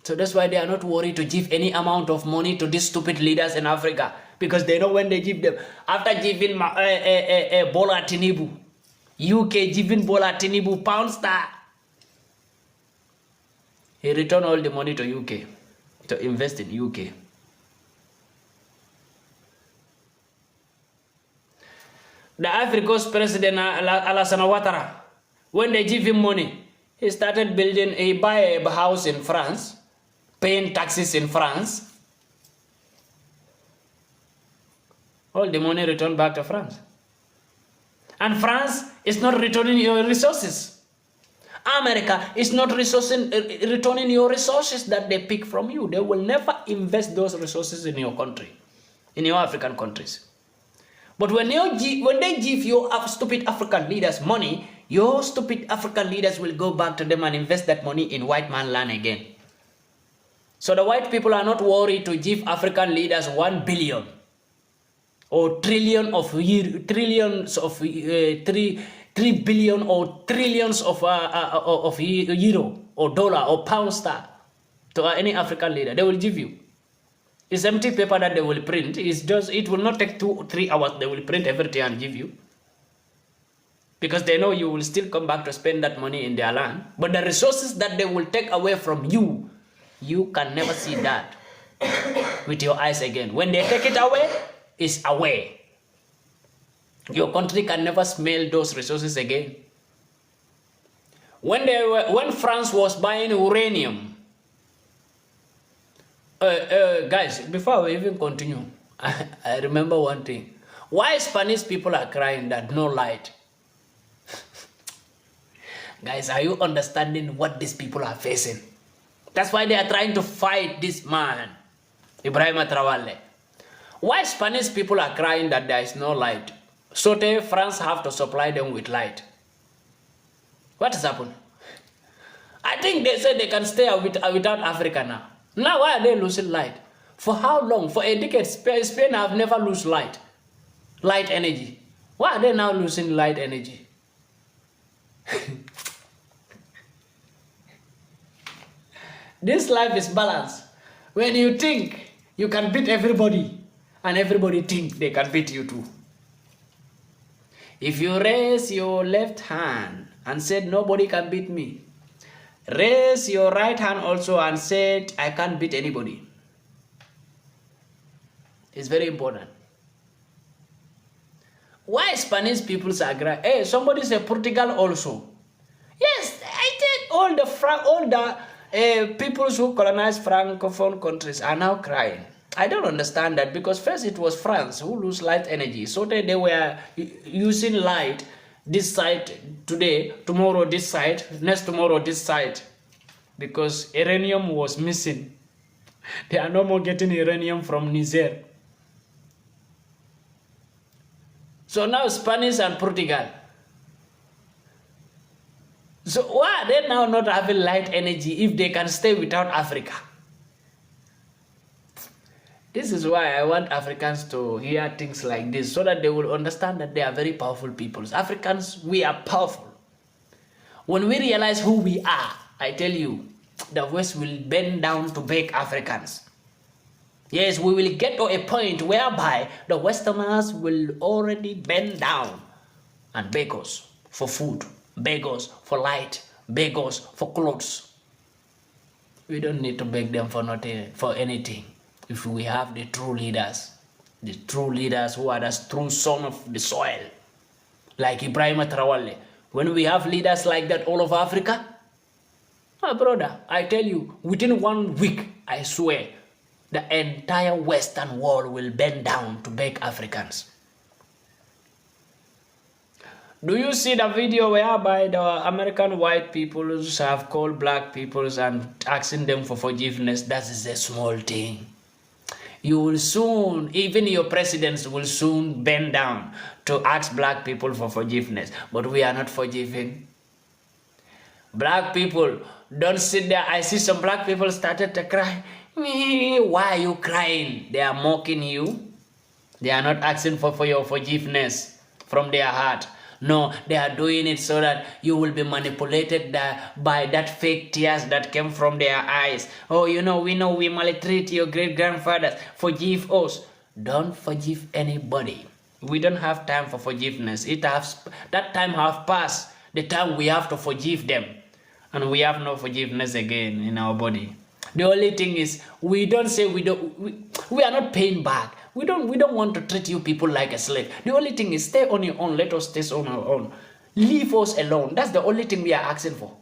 So that's why they are not worried to give any amount of money to these stupid leaders in Africa, because they know when they give them. After giving Bola Tinubu, UK giving Bola Tinubu pound star, he returned all the money to UK to invest in UK. The Ivory Coast president Alassane Ouattara, when they give him money, he started building, he buy a house in France, paying taxes in France. All the money returned back to France. And France is not returning your resources. America is not returning your resources that they pick from you. They will never invest those resources in your country, in your African countries. But when they give your stupid African leaders money, your stupid African leaders will go back to them and invest that money in white man land again. So the white people are not worried to give African leaders 1 billion or trillions of 3 billion or trillions of euro or dollar or pound star to any African leader. They will give you. It's empty paper that they will print. It will not take 2-3 hours. They will print everything and give you. Because they know you will still come back to spend that money in their land. But the resources that they will take away from you, you can never see that with your eyes again. When they take it away, it's away. Your country can never smell those resources again. When France was buying uranium, guys, before we even continue, I remember one thing. Why Spanish people are crying that no light? Guys, are you understanding what these people are facing? That's why they are trying to fight this man, Ibrahim Traoré. Why Spanish people are crying that there is no light? So France have to supply them with light. What has happened? I think they said they can stay without Africa now. Now why are they losing light? For how long? For a decade, Spain have never lost light energy. Why are they now losing light energy? This life is balanced. When you think you can beat everybody, and everybody think they can beat you too. If you raise your left hand and said nobody can beat me, raise your right hand also and said I can't beat anybody. It's very important. Why Spanish people are crying? Hey, somebody said Portugal also. Yes, I did. All the people who colonized Francophone countries are now crying. I don't understand that, because first it was France who lose light energy. So they were using light this side today, tomorrow this side, next tomorrow this side, because uranium was missing. They are no more getting uranium from Niger. So now Spanish and Portugal. So why are they now not having light energy if they can stay without Africa? This is why I want Africans to hear things like this, so that they will understand that they are very powerful peoples. Africans, we are powerful. When we realize who we are, I tell you, the West will bend down to beg Africans. Yes, we will get to a point whereby the Westerners will already bend down and beg us for food, beg us for light, beg us for clothes. We don't need to beg them for nothing, for anything. If we have the true leaders who are the true son of the soil, like Ibrahim Traoré. When we have leaders like that all over Africa, my brother, I tell you, within 1 week, I swear, the entire Western world will bend down to beg Africans. Do you see the video whereby the American white people have called black people and asking them for forgiveness? That is a small thing. You will soon, even your presidents will soon bend down to ask black people for forgiveness. But we are not forgiving. Black people, don't sit there. I see some black people started to cry. Why are you crying? They are mocking you. They are not asking for your forgiveness from their heart. No, they are doing it so that you will be manipulated by that fake tears that came from their eyes. Oh, we know we maltreat your great-grandfathers. Forgive us. Don't forgive anybody. We don't have time for forgiveness. That time have passed. The time we have to forgive them. And we have no forgiveness again in our body. The only thing is, we don't say we are not paying back. We don't want to treat you people like a slave. The only thing is, stay on your own. Let us stay on our own. Leave us alone. That's the only thing we are asking for.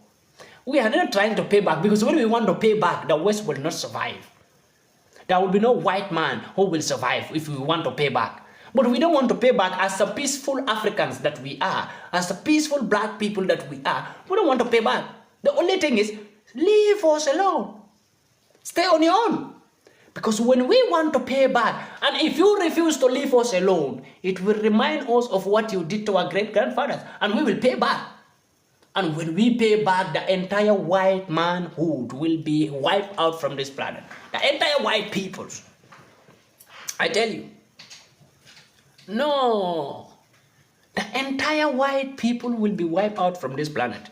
We are not trying to pay back, because when we want to pay back, the West will not survive. There will be no white man who will survive if we want to pay back. But we don't want to pay back as the peaceful Africans that we are, as the peaceful black people that we are. We don't want to pay back. The only thing is, leave us alone. Stay on your own. Because when we want to pay back, and if you refuse to leave us alone, it will remind us of what you did to our great-grandfathers, and we will pay back. And when we pay back, the entire white manhood will be wiped out from this planet. The entire white peoples. I tell you. No. the entire white people will be wiped out from this planet.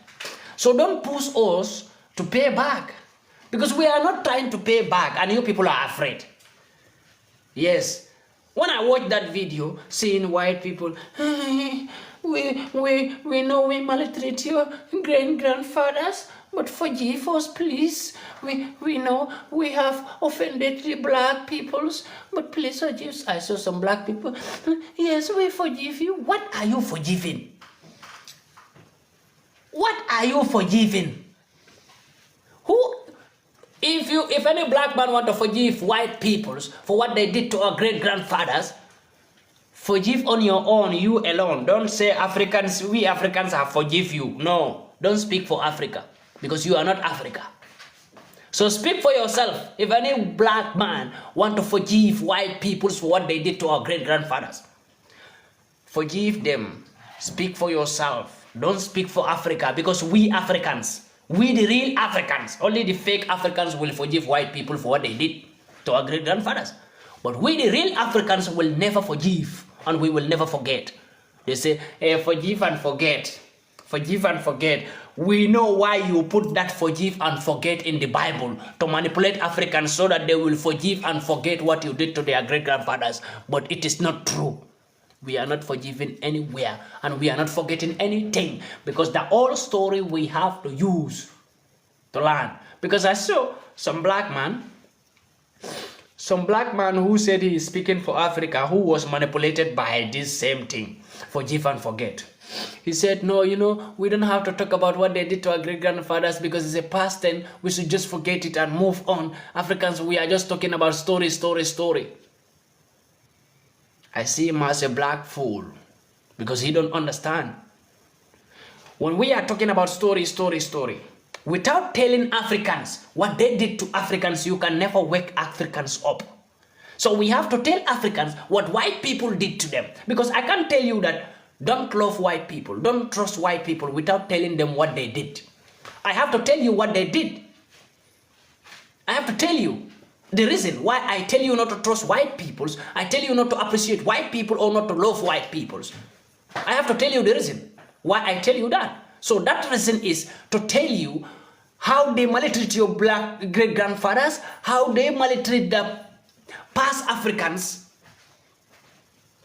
So don't push us to pay back, because we are not trying to pay back and you people are afraid. Yes, when I watch that video, seeing white people, we know we maltreat your grandfathers, but forgive us, please. We know we have offended the black peoples, but please forgive us. I saw some black people. Yes, we forgive you. What are you forgiving? What are you forgiving? Who? If any black man want to forgive white peoples for what they did to our great-grandfathers, forgive on your own, you alone. Don't say Africans, we Africans have forgive you. No, don't speak for Africa, because you are not Africa. So speak for yourself. If any black man want to forgive white peoples for what they did to our great-grandfathers, forgive them. Speak for yourself. Don't speak for Africa, because we Africans, we the real Africans, only the fake Africans will forgive white people for what they did to our great-grandfathers. But we the real Africans will never forgive, and we will never forget. They say, hey, forgive and forget. Forgive and forget. We know why you put that forgive and forget in the Bible, to manipulate Africans so that they will forgive and forget what you did to their great-grandfathers. But it is not true. We are not forgiving anywhere, and we are not forgetting anything, because the whole story we have to use to learn. Because I saw some black man who said he is speaking for Africa, who was manipulated by this same thing, forgive and forget. He said, no, you know, we don't have to talk about what they did to our great-grandfathers, because it's a past tense. We should just forget it and move on. Africans, we are just talking about story. I see him as a black fool, because he don't understand. When we are talking about story, without telling Africans what they did to Africans, you can never wake Africans up. So we have to tell Africans what white people did to them, because I can't tell you that don't love white people, don't trust white people without telling them what they did. I have to tell you what they did. I have to tell you the reason why I tell you not to trust white peoples, I tell you not to appreciate white people or not to love white peoples. I have to tell you the reason why I tell you that. So that reason is to tell you how they maltreat your black great-grandfathers, how they maltreat the past Africans,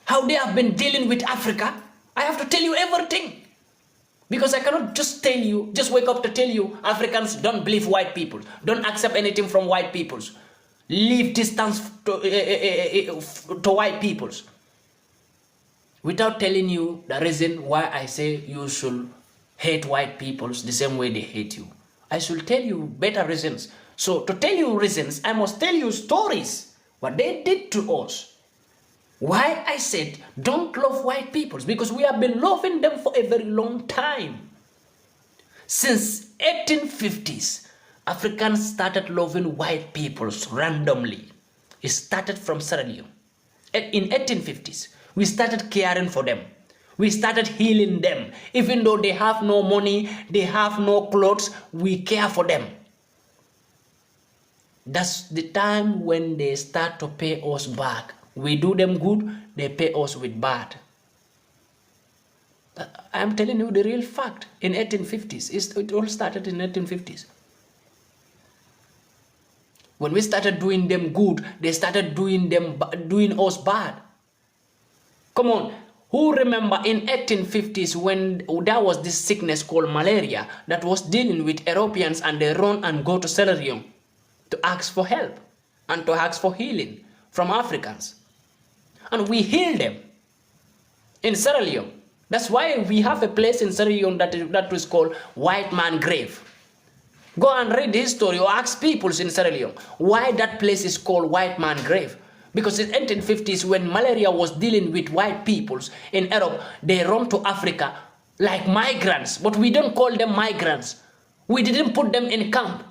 how they have been dealing with Africa. I have to tell you everything. Because I cannot just tell you, just wake up to tell you, Africans don't believe white people, don't accept anything from white peoples. Leave distance to white peoples, without telling you the reason why I say you should hate white peoples the same way they hate you. I should tell you better reasons. So to tell you reasons, I must tell you stories, what they did to us. Why I said don't love white peoples, because we have been loving them for a very long time. Since 1850s, Africans started loving white peoples randomly. It started from Sierra Leone. In 1850s, we started caring for them. We started healing them. Even though they have no money, they have no clothes, we care for them. That's the time when they start to pay us back. We do them good, they pay us with bad. I'm telling you the real fact. In 1850s, it all started in 1850s. When we started doing them good, they started doing us bad. Come on, who remember in 1850s when there was this sickness called malaria that was dealing with Europeans, and they run and go to Sierra Leone to ask for help and to ask for healing from Africans. And we healed them in Sierra Leone. That's why we have a place in Sierra Leone that is called White Man Grave. Go and read the history or ask people in Sierra Leone why that place is called White Man Grave. Because in the 1850s, when malaria was dealing with white peoples in Europe, they run to Africa like migrants. But we don't call them migrants. We didn't put them in camp.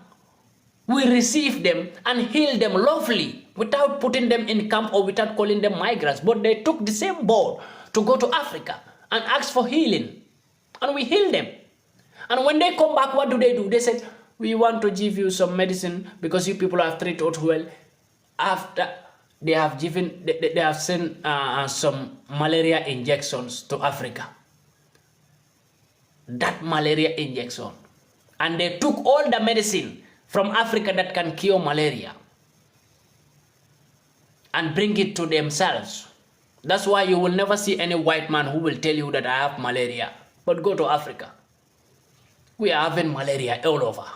We received them and healed them lovely without putting them in camp or without calling them migrants. But they took the same boat to go to Africa and ask for healing. And we healed them. And when they come back, what do? They said, we want to give you some medicine because you people have treated us well. After they have sent some malaria injections to Africa. That malaria injection. And they took all the medicine from Africa that can cure malaria and bring it to themselves. That's why you will never see any white man who will tell you that I have malaria. But go to Africa. We are having malaria all over.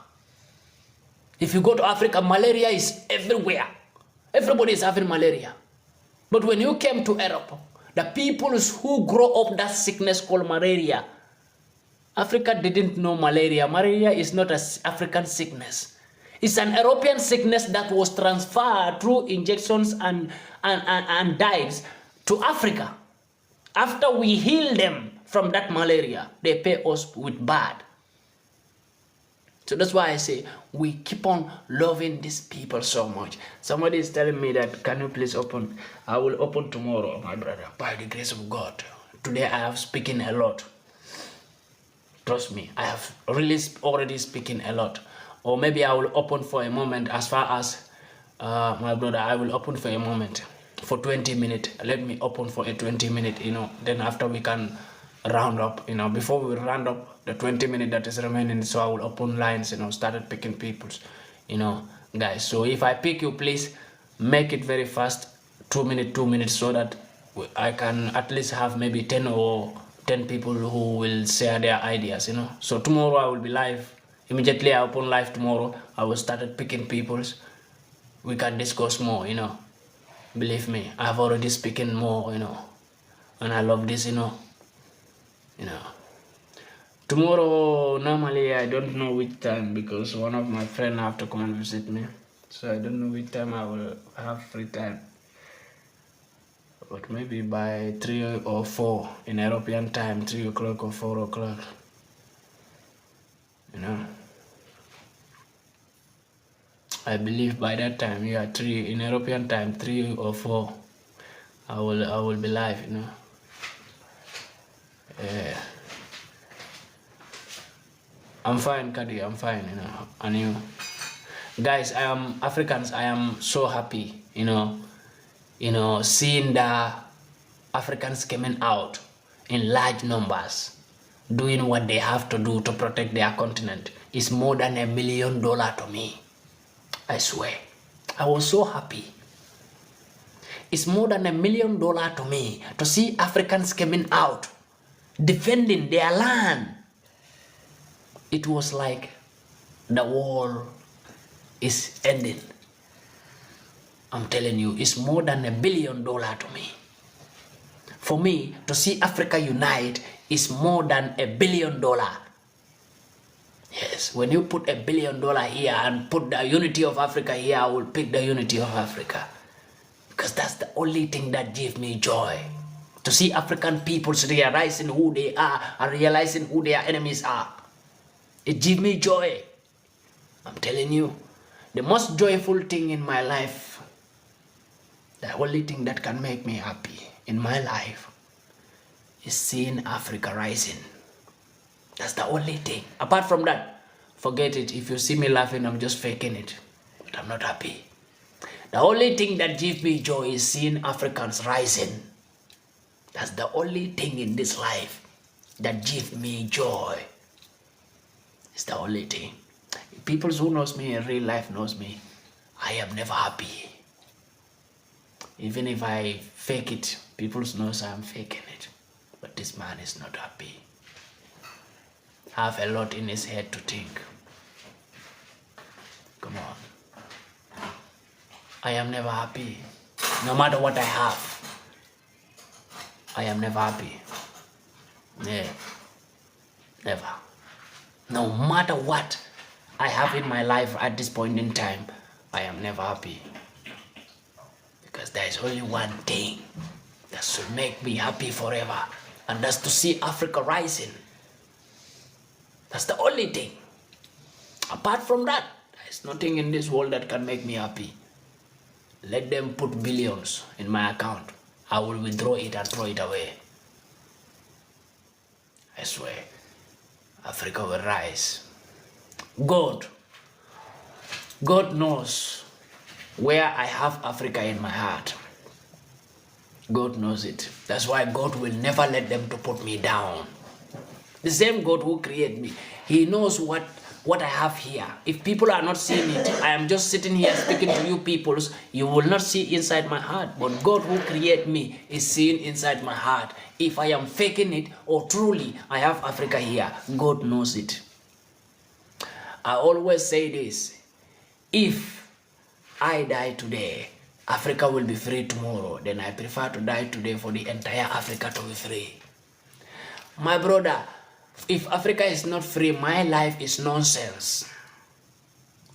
If you go to Africa, malaria is everywhere. Everybody is having malaria. But when you came to Europe, the peoples who grow up that sickness called malaria, Africa didn't know malaria. Malaria is not an African sickness. It's an European sickness that was transferred through injections and dives to Africa. After we heal them from that malaria, they pay us with bad. So that's why I say we keep on loving these people so much. Somebody is telling me that, can you please open? I will open tomorrow, my brother, by the grace of God. Today I have spoken a lot. Trust me, I have really already spoken a lot. Or maybe I will open for a moment as far as my brother, I will open for a moment for 20 minutes. Let me open for a 20 minute, then after we can round up, before we round up the 20 minutes that is remaining, so I will open lines, started picking peoples, guys. So if I pick you, please make it very fast, 2 minutes, so that I can at least have maybe 10 people who will share their ideas, So tomorrow I will be live. Immediately I open live tomorrow, I will start picking peoples. We can discuss more, Believe me, I have already spoken more, and I love this, Tomorrow, normally, I don't know which time, because one of my friends have to come and visit me. So I don't know which time I will have free time. But maybe by 3 or 4 in European time, 3 o'clock or 4 o'clock. I believe by that time, 3 in European time, 3 or 4, I will be live, I'm fine, Kadi, I'm fine, and you. Guys, I am Africans, I am so happy, seeing the Africans coming out in large numbers, doing what they have to do to protect their continent. Is more than $1 million to me. I swear. I was so happy. It's more than $1 million to me to see Africans coming out, defending their land. It was like the war is ending. I'm telling you, it's more than $1 billion to me. For me, to see Africa unite is more than $1 billion. Yes, when you put $1 billion here and put the unity of Africa here, I will pick the unity of Africa. Because that's the only thing that gives me joy. To see African peoples realizing who they are and realizing who their enemies are. It gives me joy. I'm telling you, the most joyful thing in my life, the only thing that can make me happy in my life is seeing Africa rising. That's the only thing. Apart from that, forget it. If you see me laughing, I'm just faking it. But I'm not happy. The only thing that gives me joy is seeing Africans rising. That's the only thing in this life that gives me joy. It's the only thing. People who knows me in real life knows me. I am never happy. Even if I fake it, people knows I'm faking it. But this man is not happy. Have a lot in his head to think. Come on. I am never happy. No matter what I have, I am never happy. Yeah. Never. No matter what I have in my life at this point in time, I am never happy. Because there is only one thing that should make me happy forever, and that's to see Africa rising. That's the only thing. Apart from that, there is nothing in this world that can make me happy. Let them put billions in my account. I will withdraw it and throw it away. I swear, Africa will rise. God knows where I have Africa in my heart. God knows it. That's why God will never let them to put me down. The same God who created me, He knows what I have here. If people are not seeing it, I am just sitting here speaking to you peoples, you will not see inside my heart. But God who created me is seeing inside my heart. If I am faking it or truly I have Africa here, God knows it. I always say this, if I die today, Africa will be free tomorrow, then I prefer to die today for the entire Africa to be free. My brother, if Africa is not free, my life is nonsense.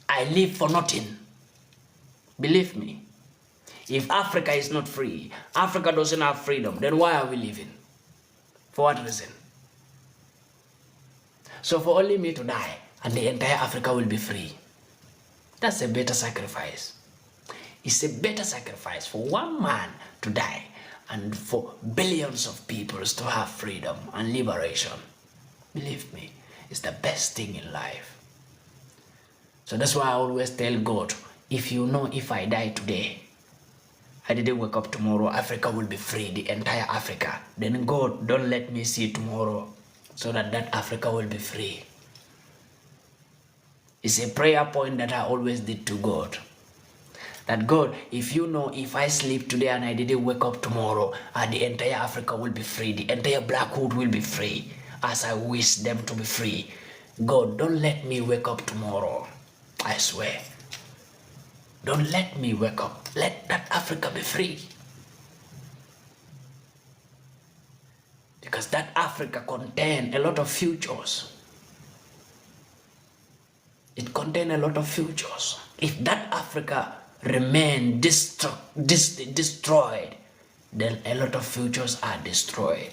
I live for nothing. Believe me. If Africa is not free, Africa doesn't have freedom, then why are we living? For what reason? So for only me to die, and the entire Africa will be free. That's a better sacrifice. It's a better sacrifice for one man to die and for billions of people to have freedom and liberation. Believe me, it's the best thing in life. So that's why I always tell God, if you know if I die today, I didn't wake up tomorrow, Africa will be free, the entire Africa. Then God, don't let me see tomorrow so that Africa will be free. It's a prayer point that I always did to God. That God, if you know if I sleep today and I didn't wake up tomorrow, the entire Africa will be free, the entire Blackwood will be free, as I wish them to be free. God, don't let me wake up tomorrow. I swear. Don't let me wake up. Let that Africa be free. Because that Africa contains a lot of futures. It contains a lot of futures. If that Africa remain destroyed, then a lot of futures are destroyed.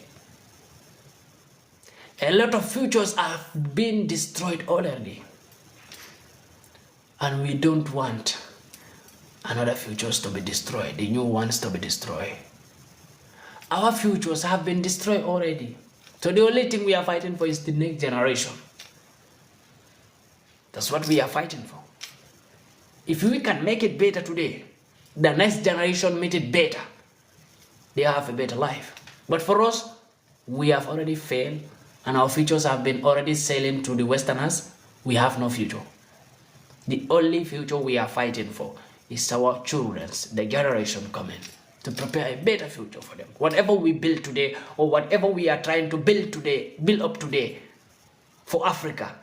A lot of futures have been destroyed already. And we don't want another futures to be destroyed, the new ones to be destroyed. Our futures have been destroyed already. So the only thing we are fighting for is the next generation. That's what we are fighting for. If we can make it better today, the next generation make it better. They have a better life. But for us, we have already failed and our futures have been already sailing to the Westerners. We have no future. The only future we are fighting for is our children's, the generation coming, to prepare a better future for them. Whatever we build today or whatever we are trying to build today, build up today for Africa,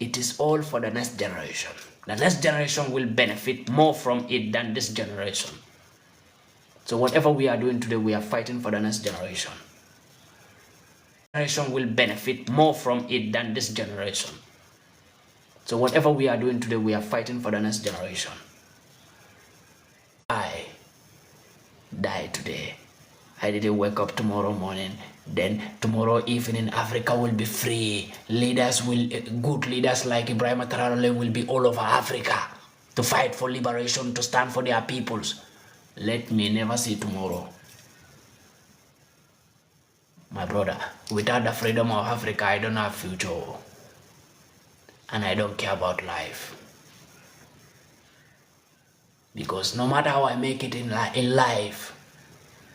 it is all for the next generation. The next generation will benefit more from it than this generation. So whatever we are doing today, we are fighting for the next generation. Generation will benefit more from it than this generation. So whatever we are doing today, we are fighting for the next generation. I die today. I didn't wake up tomorrow morning. Then tomorrow evening, Africa will be free. Good leaders like Ibrahim Traoré will be all over Africa to fight for liberation, to stand for their peoples. Let me never see tomorrow. My brother, without the freedom of Africa, I don't have future. And I don't care about life. Because no matter how I make it in life,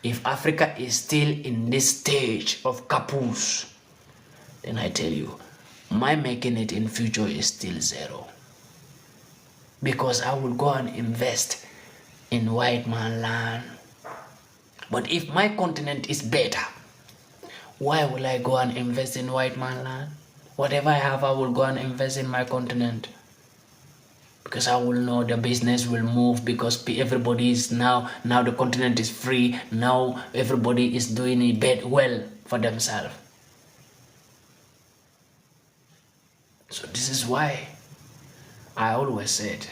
if Africa is still in this stage of caboose, then I tell you, my making it in future is still zero. Because I will go and invest in white man land. But if my continent is better, why will I go and invest in white man land? Whatever I have, I will go and invest in my continent. Because I will know the business will move, because everybody is now the continent is free. Now everybody is doing it well for themselves. So this is why I always said,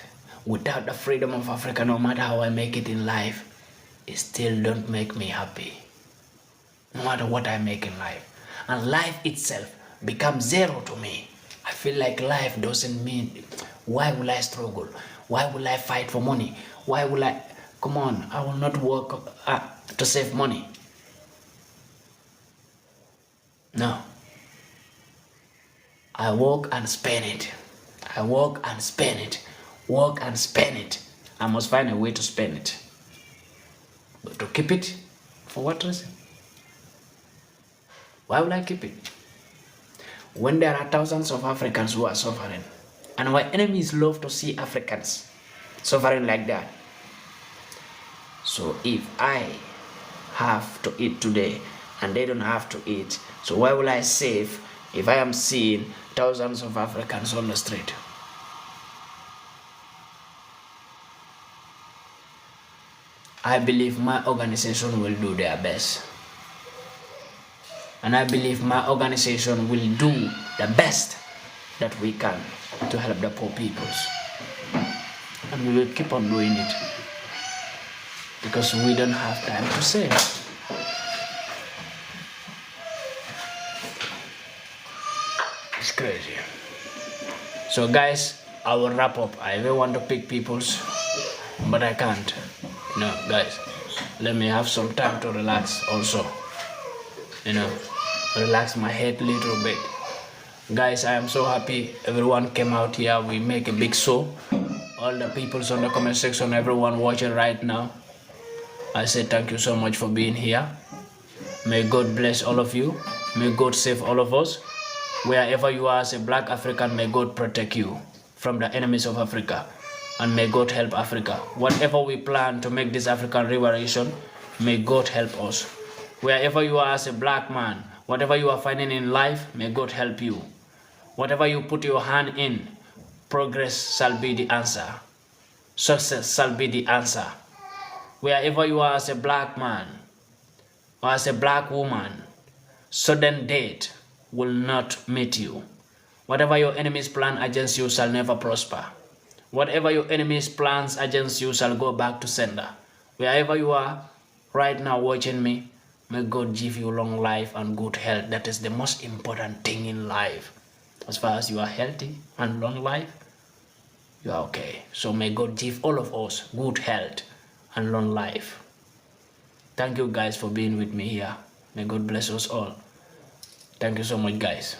without the freedom of Africa, no matter how I make it in life, it still don't make me happy. No matter what I make in life. And life itself becomes zero to me. I feel like life doesn't mean, why will I struggle? Why will I fight for money? Why will I, come on, I will not work to save money. No. I work and spend it. I work and spend it. Work and spend it. I must find a way to spend it. But to keep it For what reason? Why would I keep it? When there are thousands of Africans who are suffering, and our enemies love to see Africans suffering like that. So if I have to eat today and they don't have to eat, so why will I save if I am seeing thousands of Africans on the street? I believe my organization will do their best. And I believe my organization will do the best that we can to help the poor peoples. And we will keep on doing it because we don't have time to save. It's crazy. So guys, I will wrap up. I really want to pick peoples, but I can't. No, guys, let me have some time to relax also. Relax my head a little bit. Guys, I am so happy everyone came out here. We make a big show. All the peoples on the comment section, everyone watching right now, I say thank you so much for being here. May God bless all of you. May God save all of us. Wherever you are as a black African, may God protect you from the enemies of Africa. And may God help Africa. Whatever we plan to make this African liberation, may God help us. Wherever you are as a black man, whatever you are finding in life, may God help you. Whatever you put your hand in, progress shall be the answer. Success shall be the answer. Wherever you are as a black man or as a black woman, sudden death will not meet you. Whatever your enemies plan against you shall never prosper. Whatever your enemies plans against you shall go back to sender. Wherever you are right now watching me, may God give you long life and good health. That is the most important thing in life. As far as you are healthy and long life, you are okay. So may God give all of us good health and long life. Thank you guys for being with me here. May God bless us all. Thank you so much, guys.